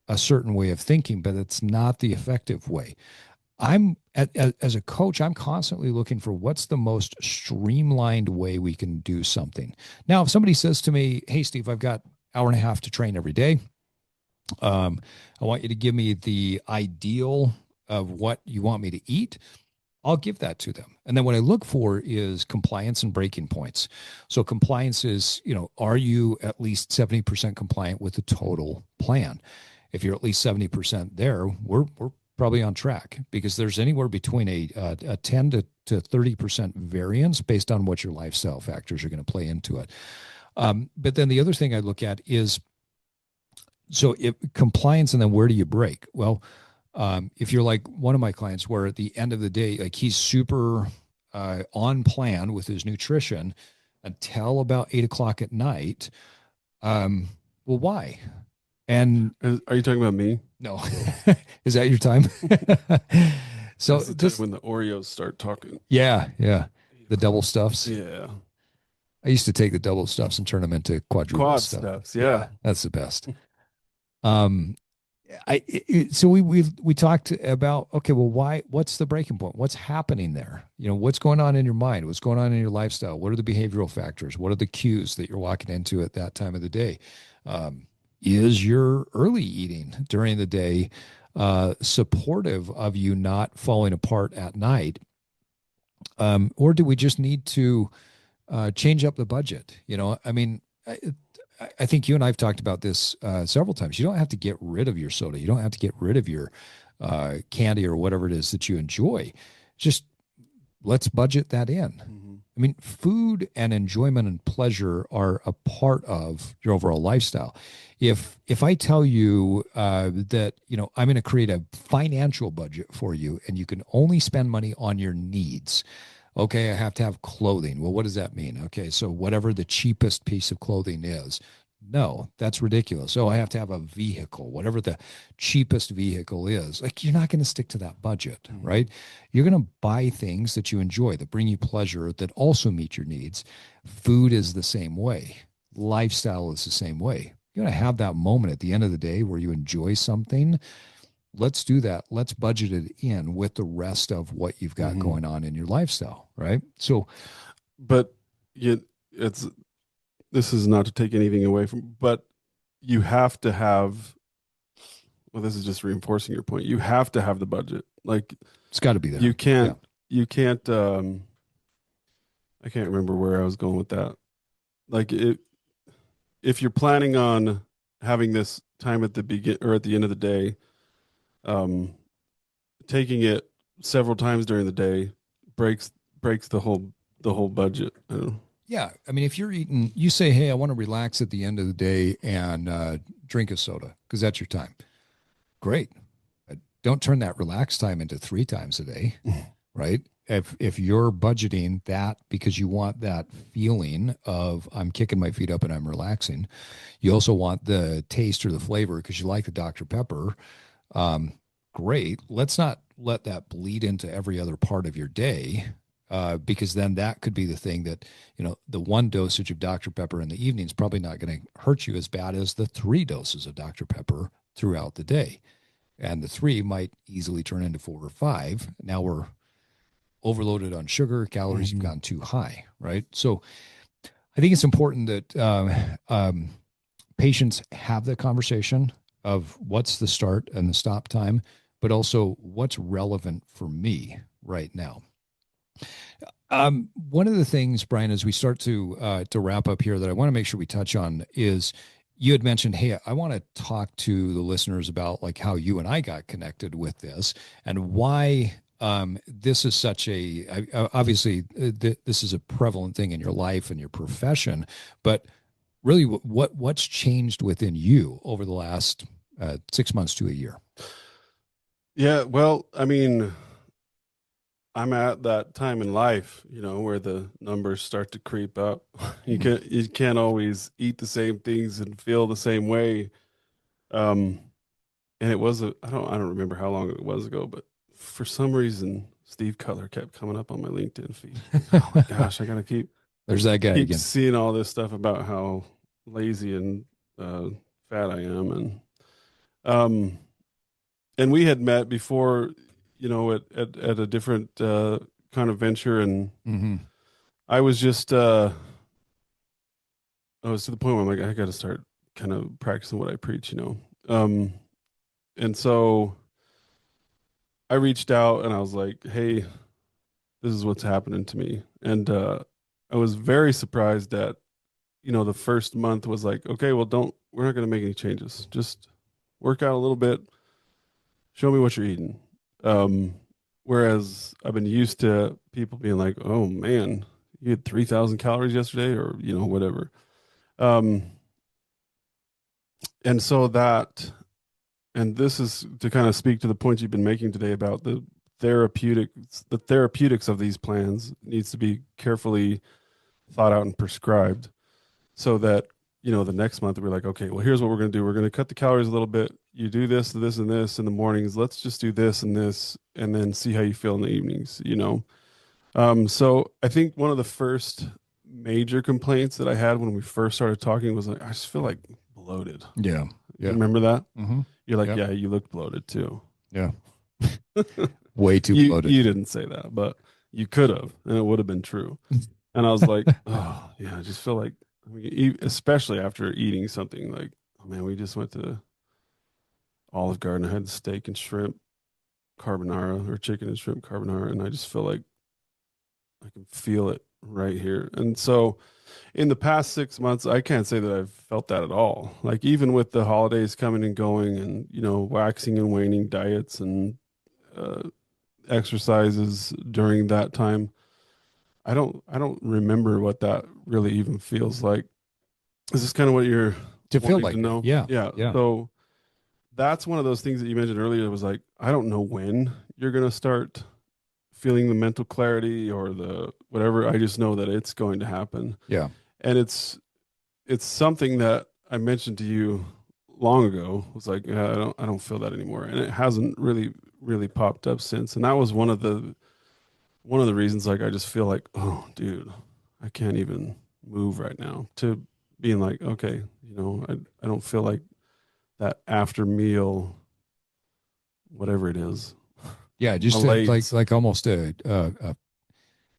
a certain way of thinking, but it's not the effective way. As a coach, I'm constantly looking for what's the most streamlined way we can do something. Now, if somebody says to me, hey, Steve, I've got 1.5 hours to train every day. I want you to give me the ideal of what you want me to eat. I'll give that to them. And then what I look for is compliance and breaking points. So compliance is, are you at least 70% compliant with the total plan? If you're at least 70% there, we're probably on track because there's anywhere between a 10 to 30% variance based on what your lifestyle factors are going to play into it. But then the other thing I look at is, so if compliance and then where do you break? Well, if you're like one of my clients where at the end of the day, like he's super on plan with his nutrition until about 8 o'clock at night. Well, why? And are you talking about me? No. Is that your time? So that's the time when the Oreos start talking. Yeah. The double stuffs. Yeah. I used to take the double stuffs and turn them into quadruple stuffs. Yeah. That's the best. So we talked about, okay, well, what's the breaking point? What's happening there? What's going on in your mind? What's going on in your lifestyle? What are the behavioral factors? What are the cues that you're walking into at that time of the day? Is your early eating during the day supportive of you not falling apart at night? Or do we just need to change up the budget? I think you and I have talked about this several times. You don't have to get rid of your soda. You don't have to get rid of your candy or whatever it is that you enjoy. Just let's budget that in. I mean, food and enjoyment and pleasure are a part of your overall lifestyle. If I tell you that, I'm going to create a financial budget for you and you can only spend money on your needs. Okay, I have to have clothing. Well, what does that mean? Okay, so whatever the cheapest piece of clothing is. No, that's ridiculous. Oh, I have to have a vehicle, whatever the cheapest vehicle is. Like, you're not going to stick to that budget, right? You're going to buy things that you enjoy, that bring you pleasure, that also meet your needs. Food is the same way. Lifestyle is the same way. You got to have that moment at the end of the day where you enjoy something. Let's do that. Let's budget it in with the rest of what you've got Hmm. going on in your lifestyle, right? So, But you, it's this is not to take anything away from, but you have to have. Well, this is just reinforcing your point. You have to have the budget. Like it's got to be there. you Yeah. can't, you can't. I can't remember where I was going with that. Like if you're planning on having this time at the begin or at the end of the day, um, taking it several times during the day breaks breaks the whole budget. I don't know. Yeah. I mean, if you're eating, you say, hey, I want to relax at the end of the day and drink a soda because that's your time. Great. Don't turn that relaxed time into three times a day, right? If you're budgeting that because you want that feeling of I'm kicking my feet up and I'm relaxing, you also want the taste or the flavor because you like the Dr. Pepper. Um, Great. Let's not let that bleed into every other part of your day. Because then that could be the thing that, the one dosage of Dr. Pepper in the evening is probably not going to hurt you as bad as the three doses of Dr. Pepper throughout the day. And the three might easily turn into four or five. Now we're overloaded on sugar, calories have Mhm. gone too high, right? So I think it's important that patients have the conversation of what's the start and the stop time, but also what's relevant for me right now. One of the things, Brian, as we start to wrap up here, that I want to make sure we touch on is you had mentioned, hey, I want to talk to the listeners about like how you and I got connected with this and why this is such obviously this is a prevalent thing in your life and your profession, but really what's changed within you over the last 6 months to a year? Yeah, well, I mean, I'm at that time in life, where the numbers start to creep up. Mhm. You can't always eat the same things and feel the same way. Um, and it was I don't remember how long it was ago, but for some reason Steve Cutler kept coming up on my LinkedIn feed. Like, oh my gosh, I gotta There's that guy keep again. seeing all this stuff about how lazy and uh, fat I am, um, and we had met before, at a different kind of venture, and Mm-hmm. I was just I was to the point where I'm like, I got to start kind of practicing what I preach. And so I reached out and I was like, hey, this is what's happening to me, and I was very surprised that the first month was like, okay, well, don't we're not going to make any changes, just work out a little bit, show me what you're eating. Um, Whereas I've been used to people being like, "Oh man, you had 3,000 calories yesterday," or whatever. Um, and so that, and this is to kind of speak to the point you've been making today about the therapeutics of these plans needs to be carefully thought out and prescribed, so that the next month we're like, okay, well, here's what we're going to do. We're going to cut the calories a little bit. You do this and this in the mornings. Let's just do this and this, and then see how you feel in the evenings. So I think one of the first major complaints that I had when we first started talking was like, I just feel like bloated. Yeah. You Yeah. remember that? Mm-hmm. You're like, Yeah. yeah, you look bloated too. Yeah. Way too You bloated. didn't say that, but you could have, and it would have been true. And I was like, oh yeah, I just feel like, I mean, especially after eating something like, oh man, we just went to Olive Garden. I had steak and shrimp carbonara or chicken and shrimp carbonara, and I just feel like I can feel it right here. And so in the past 6 months, I can't say that I've felt that at all. Like even with the holidays coming and going, and waxing and waning diets and uh, exercises during that time, I don't remember what that really even feels like. Is this kind of what you're To feel wanting to like it. know? Yeah. Yeah. Yeah. So that's one of those things that you mentioned earlier. It was like, I don't know when you're going to start feeling the mental clarity or the whatever. I just know that it's going to happen. Yeah. And it's something that I mentioned to you long ago. It was like, yeah, I don't feel that anymore. And it hasn't really popped up since. And that was one of the reasons, like, I just feel like, oh dude, I can't even move right now to being like, okay, I don't feel like that after meal, whatever it is, Yeah, just malaise. like almost a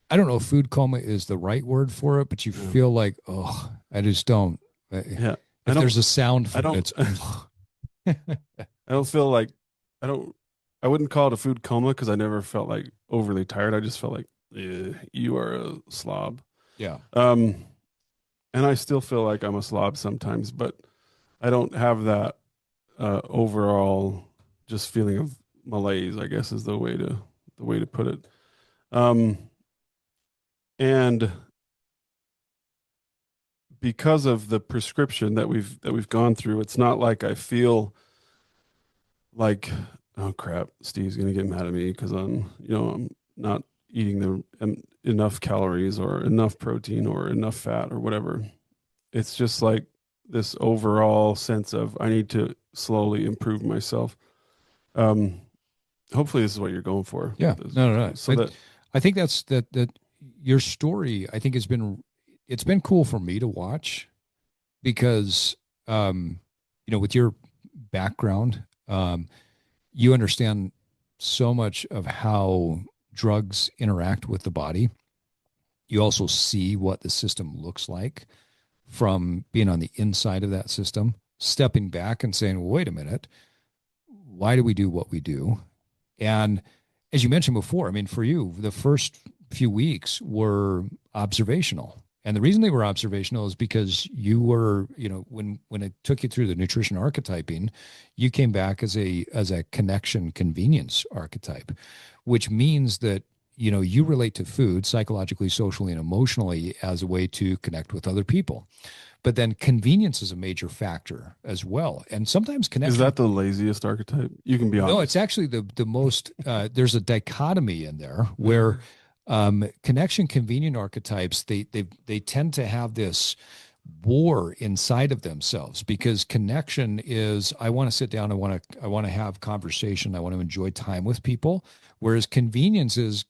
I don't know if food coma is the right word for it, but you Yeah. feel like, oh, I just don't. Yeah. I If don't, there's a sound I for it, don't, it's I don't feel like, I don't, I wouldn't call it a food coma because I never felt like overly tired. I just felt like, you are a slob. yeah, Um, and I still feel like I'm a slob sometimes, but I don't have that overall just feeling of malaise, I guess is the way to put it. Um, and because of the prescription that we've gone through, it's not like I feel like, oh crap, Steve's gonna get mad at me because I'm not eating enough calories or enough protein or enough fat or whatever. It's just like this overall sense of I need to slowly improve myself. Um, Hopefully this is what you're going for yeah. with this. No, no, no. So that I think that your story, I think, it's been cool for me to watch because, um, with your background, you understand so much of how drugs interact with the body. You also see what the system looks like from being on the inside of that system, stepping back and saying, well, wait a minute, why do we do what we do? And as you mentioned before, I mean, for you, the first few weeks were observational. And the reason they were observational is because you were, when it took you through the nutrition archetyping, you came back as a connection convenience archetype, which means that you relate to food psychologically, socially, and emotionally as a way to connect with other people. But then convenience is a major factor as well. And sometimes is connection. that the laziest archetype? You can be No, it's honest. actually the most. There's a dichotomy in there where connection convenient archetypes they tend to have this war inside of themselves because connection is I want to sit down, I want to have conversation, I want to enjoy time with people, whereas convenience is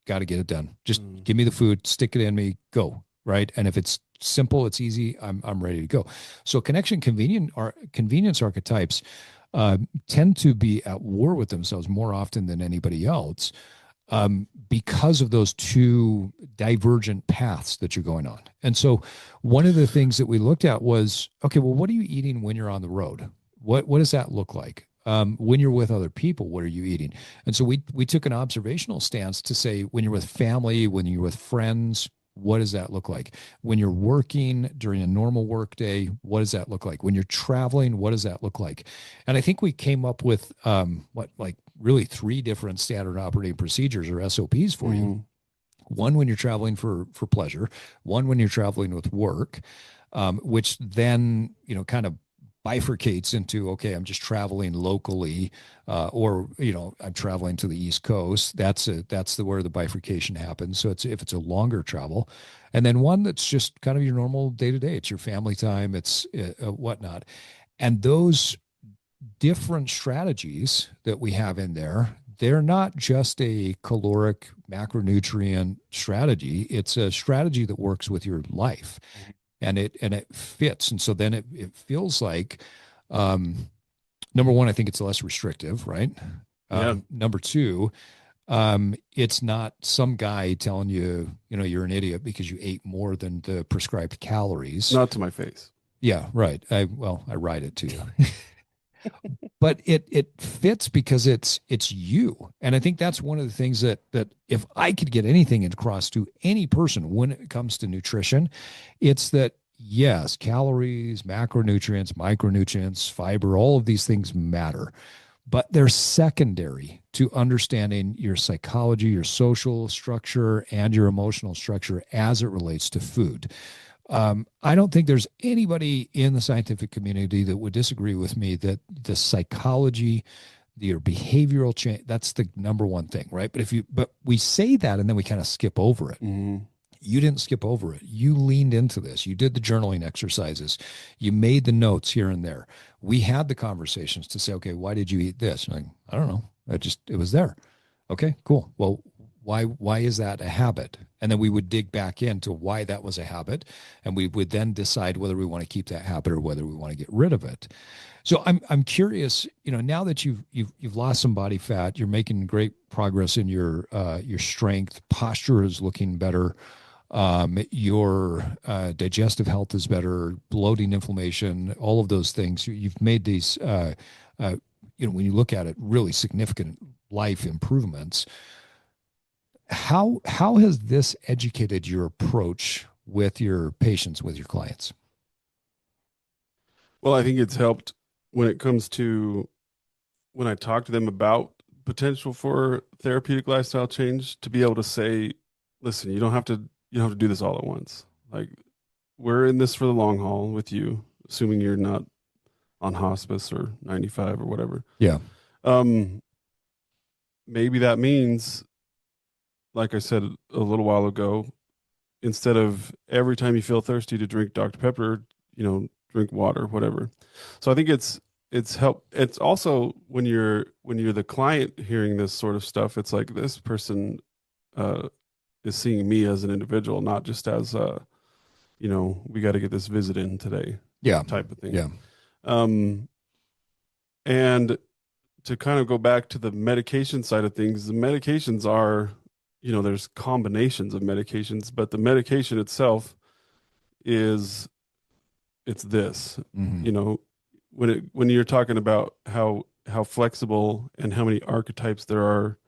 got to get it done. Just Mm. give me the food, stick it in me, go, right? And if it's simple, it's easy, I'm ready to go. So convenience archetypes tend to be at war with themselves more often than anybody else because of those two divergent paths that you're going on. And so, one of the things that we looked at was, okay, well, what are you eating when you're on the road? What does that look like? When you're with other people, what are you eating? And so we took an observational stance to say, when you're with family, when you're with friends, what does that look like? When you're working during a normal work day, what does that look like? When you're traveling, what does that look like? And I think we came up with like really three different standard operating procedures or SOPs for you. Mm. One when you're traveling for pleasure, one when you're traveling with work, which then kind of bifurcates into, okay, I'm just traveling locally, or I'm traveling to the East Coast. That's the where the bifurcation happens. So it's if it's a longer travel, and then one that's just kind of your normal day to day. It's your family time. It's whatnot, and those different strategies that we have in there, they're not just a caloric macronutrient strategy. It's a strategy that works with your life and it fits. And so then it feels like um, number one, I think it's less restrictive, right? Yeah, Number two, it's not some guy telling you, you're an idiot because you ate more than the prescribed calories. not to my face. Yeah, right. I write it to you. But it fits because it's you. And I think that's one of the things that if I could get anything across to any person when it comes to nutrition, it's that yes, calories, macronutrients, micronutrients, fiber, all of these things matter, but they're secondary to understanding your psychology, your social structure, and your emotional structure as it relates to food. I don't think there's anybody in the scientific community that would disagree with me that the psychology, your behavioral change, that's the number one thing, right? But we say that and then we kind of skip over it. Mm. You didn't skip over it. You leaned into this. You did the journaling exercises. You made the notes here and there. We had the conversations to say, okay, why did you eat this? Like, I don't know. It was there. Okay, cool. Well, Why is that a habit? And then we would dig back into why that was a habit, and we would then decide whether we want to keep that habit or whether we want to get rid of it. So I'm curious, now that you've lost some body fat, you're making great progress in your strength, posture is looking better, your digestive health is better, bloating, inflammation, all of those things. You've made these, uh, when you look at it, really significant life improvements. How has this educated your approach with your patients, with your clients? Well, I think it's helped when it comes to when I talk to them about potential for therapeutic lifestyle change to be able to say, listen, you don't have to do this all at once. Like we're in this for the long haul with you, assuming you're not on hospice or 95 or whatever. Yeah. Um, maybe that means, like I said a little while ago, instead of every time you feel thirsty to drink Dr. Pepper, drink water, whatever. So I think it's help. It's also when you're the client hearing this sort of stuff, it's like this person uh, is seeing me as an individual, not just as we got to get this visit in today Yeah. type of thing. Yeah. Um, and to kind of go back to the medication side of things, the medications are, there's combinations of medications, but the medication itself is it's this, Mm-hmm. when you're talking about how flexible and how many archetypes there are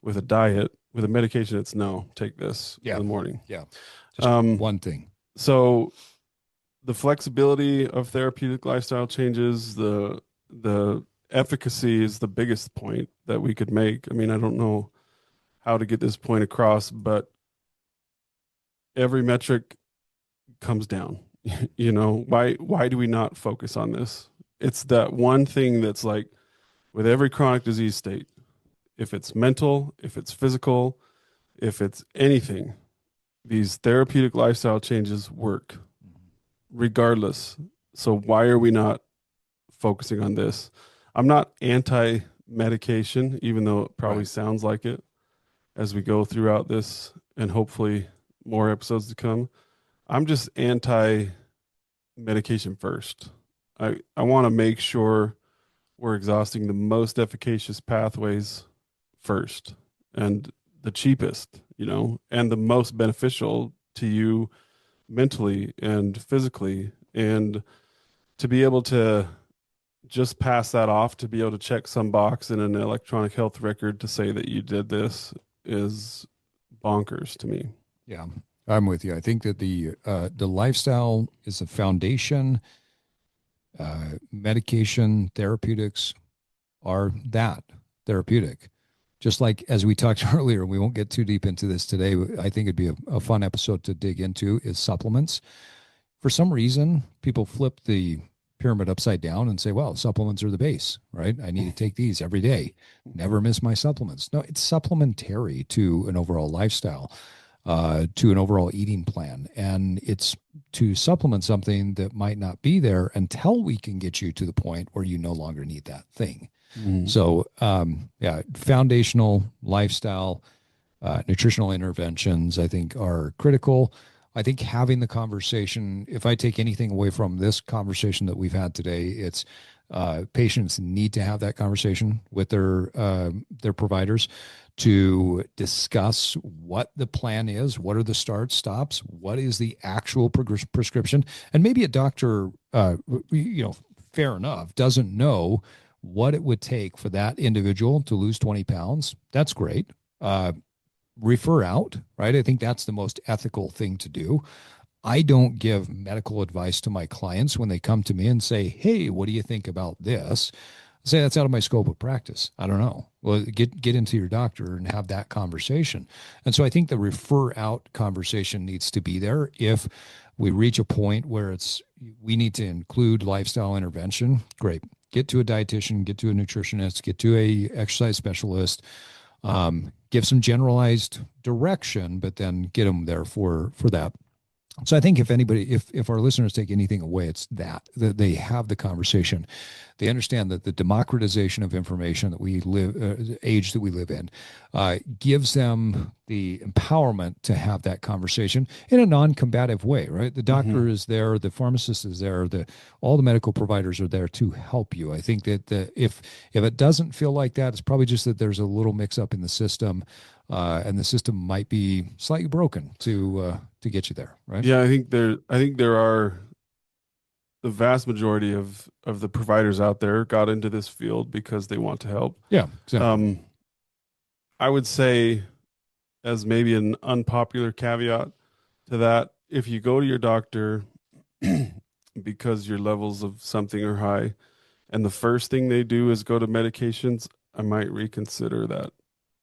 with a diet, with a medication, it's no, take this in Yeah. the morning. Yeah. Just Um, one thing. so the flexibility of therapeutic lifestyle changes, the efficacy is the biggest point that we could make. I mean, I don't know how to get this point across, but every metric comes down. Why do we not focus on this? It's that one thing that's like with every chronic disease state, if it's mental, if it's physical, if it's anything, these therapeutic lifestyle changes work regardless. So why are we not focusing on this? I'm not anti medication, even though it probably Right. sounds like it as we go throughout this and hopefully more episodes to come. I'm just anti medication first. I want to make sure we're exhausting the most efficacious pathways first and the cheapest, and the most beneficial to you mentally and physically. And to be able to just pass that off, to be able to check some box in an electronic health record to say that you did this is bonkers to me. Yeah. I'm with you. I think that the lifestyle is a foundation. Medication, therapeutics are that therapeutic. Just like as we talked earlier, we won't get too deep into this today. I think it'd be a fun episode to dig into is supplements. For some reason, people flip the pyramid upside down and say, well, supplements are the base, right? I need to take these every day. Never miss my supplements. No, it's supplementary to an overall lifestyle, to an overall eating plan. And it's to supplement something that might not be there until we can get you to the point where you no longer need that thing. Mm. So, yeah, foundational lifestyle, nutritional interventions, I think, are critical. I think having the conversation, if I take anything away from this conversation that we've had today, it's patients need to have that conversation with their providers to discuss what the plan is, what are the start stops, what is the actual prescription, and maybe a doctor, fair enough, doesn't know what it would take for that individual to lose 20 pounds. That's great. Refer out, right? I think that's the most ethical thing to do. I don't give medical advice to my clients when they come to me and say, hey, what do you think about this? I say that's out of my scope of practice. I don't know. Well, get into your doctor and have that conversation. And so I think the refer out conversation needs to be there. If we reach a point where we need to include lifestyle intervention, great. Get to a dietitian, get to a nutritionist, get to a exercise specialist, give some generalized direction, but then get them there for that So I think if anybody, if our listeners take anything away, it's that they have the conversation. They understand that the democratization of information that we live, age that we live in, gives them the empowerment to have that conversation in a non-combative way. Right? The Hmm. doctor is there, the pharmacist is there, the all the medical providers are there to help you. I think that if it doesn't feel like that, it's probably just that there's a little mix up in the system, and the system might be slightly broken to get you there. Right? Yeah, I think there are the vast majority of the providers out there got into this field because they want to help. Yeah, exactly. Um, I would say, as maybe an unpopular caveat to that, if you go to your doctor because your levels of something are high, and the first thing they do is go to medications, I might reconsider that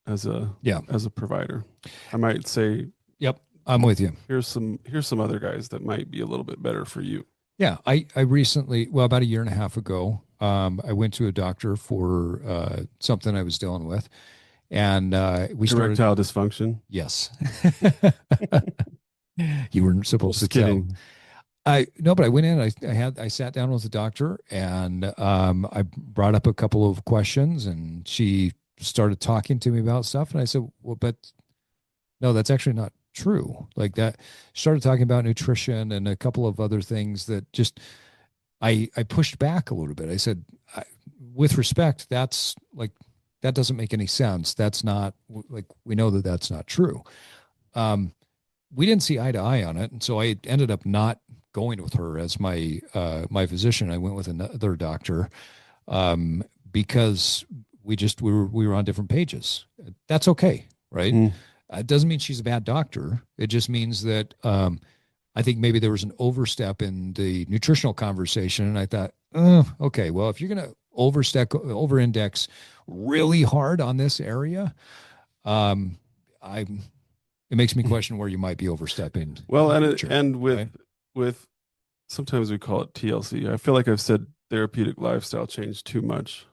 as a Yeah. as a provider. I might say, Yep. I'm with you. here's some other guys that might be a little bit better for you. Yeah. I recently, well, about a year and a half ago, I went to a doctor for something I was dealing with, and we started. Erectile dysfunction. Yes. You weren't supposed to Just tell. kidding. I no, but I went in. I sat down with the doctor, and I brought up a couple of questions, and she started talking to me about stuff, and I said, "Well, but no, that's actually not true." Like that, started talking about nutrition and a couple of other things that just I pushed back a little bit. I said, with respect, that's like that doesn't make any sense. That's not like we know that that's not true. Um, we didn't see eye to eye on it, and so I ended up not going with her as my physician. I went with another doctor, um, because we were on different pages. That's okay, right? Mm. It doesn't mean she's a bad doctor. It just means that I think maybe there was an overstep in the nutritional conversation, and I thought, oh, okay, well, if you're going to overstep, over-index really hard on this area, um, I it makes me question where you might be overstepping in Well, the and future, right? with sometimes we call it TLC. I feel like I've said therapeutic lifestyle change too much.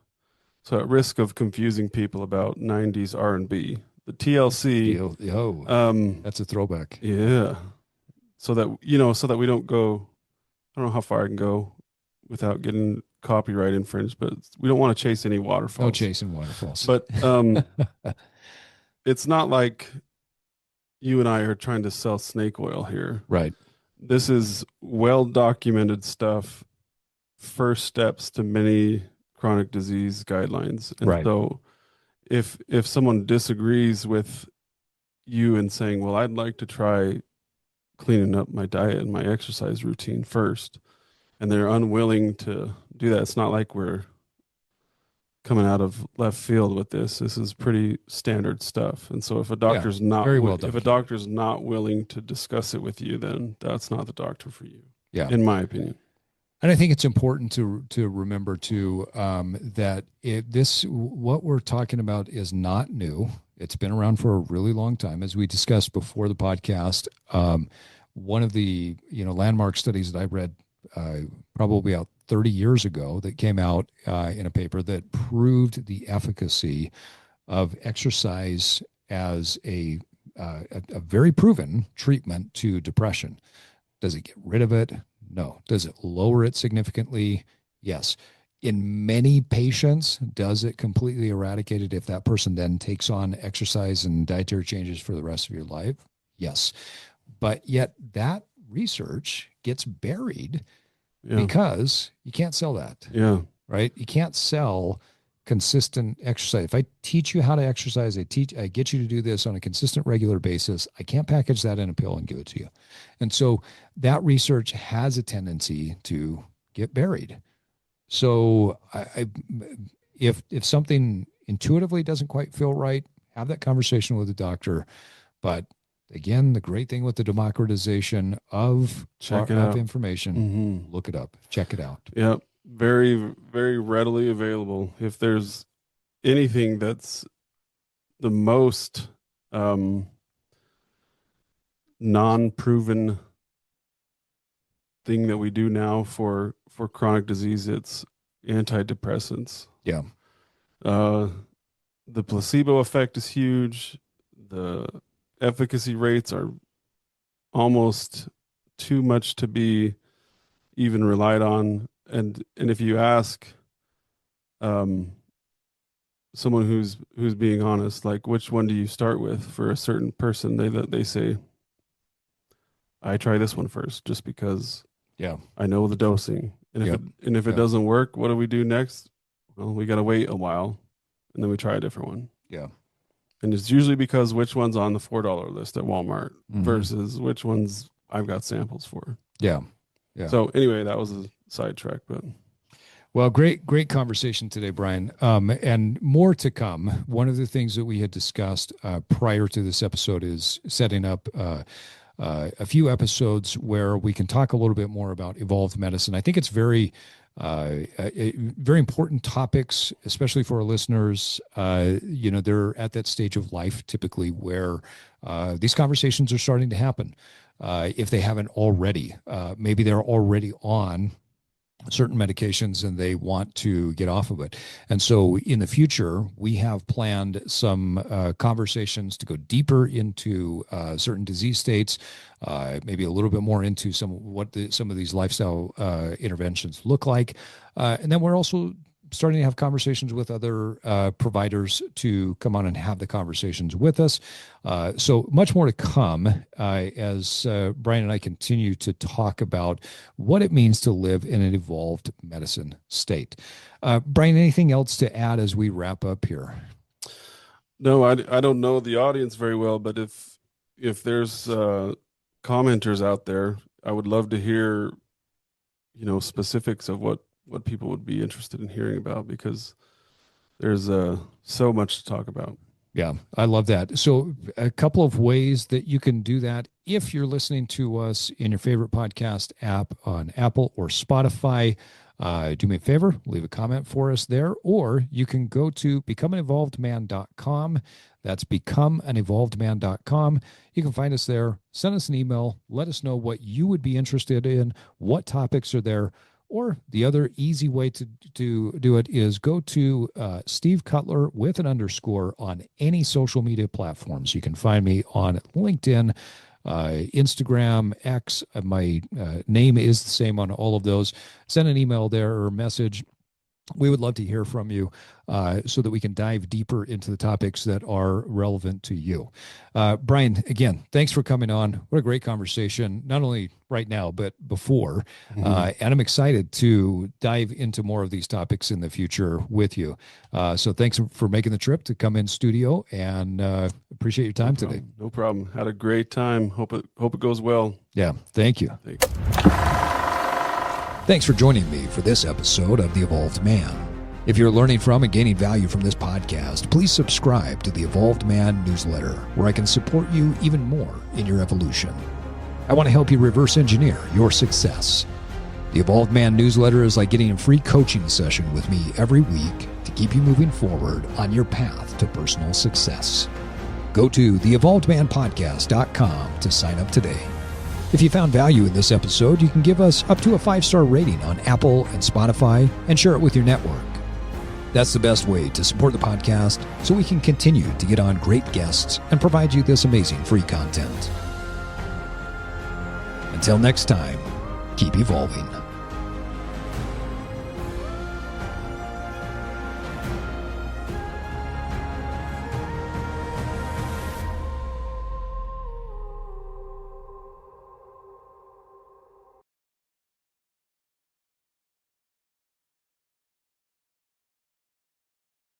So at risk of confusing people about 90s R&B, the TLC, Oh, um, that's a throwback. yeah, so that we don't go, I don't know how far I can go without getting copyright infringed, but we don't want to chase any No waterfalls. chasing waterfalls. But it's not like you and I are trying to sell snake oil here. Right, This is well documented stuff, first steps to many chronic disease guidelines. And right. so if someone disagrees with you and saying, "Well, I'd like to try cleaning up my diet and my exercise routine first," and they're unwilling to do that, it's not like we're coming out of left field with this. This is pretty standard stuff. And so Yeah, very well if a documented. doctor's not willing to discuss it with you, then that's not the doctor for you, Yeah. in my opinion. And I think it's important to remember too, that this what we're talking about is not new. It's been around for a really long time, as we discussed before the podcast. One of the landmark studies that I read uh, probably about 30 years ago that came out in a paper that proved the efficacy of exercise as a very proven treatment to depression. Does it get rid of it? No. Does it lower it significantly? Yes. In many patients, does it completely eradicate it if that person then takes on exercise and dietary changes for the rest of your life? Yes. But yet that research gets buried Yeah. because you can't sell that, Yeah. right? You can't sell consistent exercise. If I teach you how to exercise, I get you to do this on a consistent, regular basis. I can't package that in a pill and give it to you. And so that research has a tendency to get buried. So if something intuitively doesn't quite feel right, have that conversation with the doctor. But again, the great thing with the democratization Check it of out. information, Hmm. look it up, check it out. Yep. Very, very readily available. If there's anything that's the most um, non-proven thing that we do now for chronic disease, it's antidepressants. Yeah. Uh, the placebo effect is huge. The efficacy rates are almost too much to be even relied on. And if you ask someone who's being honest, like which one do you start with for a certain person, they say, I try this one first just because I know the dosing. And if it doesn't work, what do we do next? Well, we got to wait a while and then we try a different one. Yeah. And it's usually because which one's on the $4 list at Walmart versus which ones I've got samples for. Yeah. Yeah. So anyway, that was a sidetrack, but well, great conversation today, Brian. And more to come. One of the things that we had discussed prior to this episode is setting up a few episodes where we can talk a little bit more about evolved medicine. I think it's very important topics, especially for our listeners. They're at that stage of life typically where these conversations are starting to happen. If they haven't already, maybe they're already on certain medications and they want to get off of it. And so in the future, we have planned some conversations to go deeper into certain disease states, maybe a little bit more into some of these lifestyle interventions look like. And then we're also starting to have conversations with other providers to come on and have the conversations with us. So much more to come as Brian and I continue to talk about what it means to live in an evolved medicine state. Brian, anything else to add as we wrap up here? No, I don't know the audience very well, but if there's commenters out there, I would love to hear, specifics of what people would be interested in hearing about, because there's so much to talk about. Yeah, I love that. So a couple of ways that you can do that. If you're listening to us in your favorite podcast app on Apple or Spotify, do me a favor, leave a comment for us there, or you can go to becomeanevolvedman.com. That's becomeanevolvedman.com. You can find us there. Send us an email. Let us know what you would be interested in, what topics are there. Or the other easy way to do it is go to Steve Cutler with an underscore on any social media platforms. You can find me on LinkedIn, Instagram, X. My name is the same on all of those. Send an email there or a message. We would love to hear from you so that we can dive deeper into the topics that are relevant to you. Brian, again, thanks for coming on. What a great conversation, not only right now, but before. And I'm excited to dive into more of these topics in the future with you. So thanks for making the trip to come in studio, and appreciate your time today. No problem. Had a great time. Hope it goes well. Yeah, thank you. Thanks. Thanks for joining me for this episode of The Evolved Man. If you're learning from and gaining value from this podcast, please subscribe to the Evolved Man newsletter, where I can support you even more in your evolution. I want to help you reverse engineer your success. The Evolved Man newsletter is like getting a free coaching session with me every week to keep you moving forward on your path to personal success. Go to theevolvedmanpodcast.com to sign up today. If you found value in this episode, you can give us up to a 5-star rating on Apple and Spotify and share it with your network. That's the best way to support the podcast so we can continue to get on great guests and provide you this amazing free content. Until next time, keep evolving.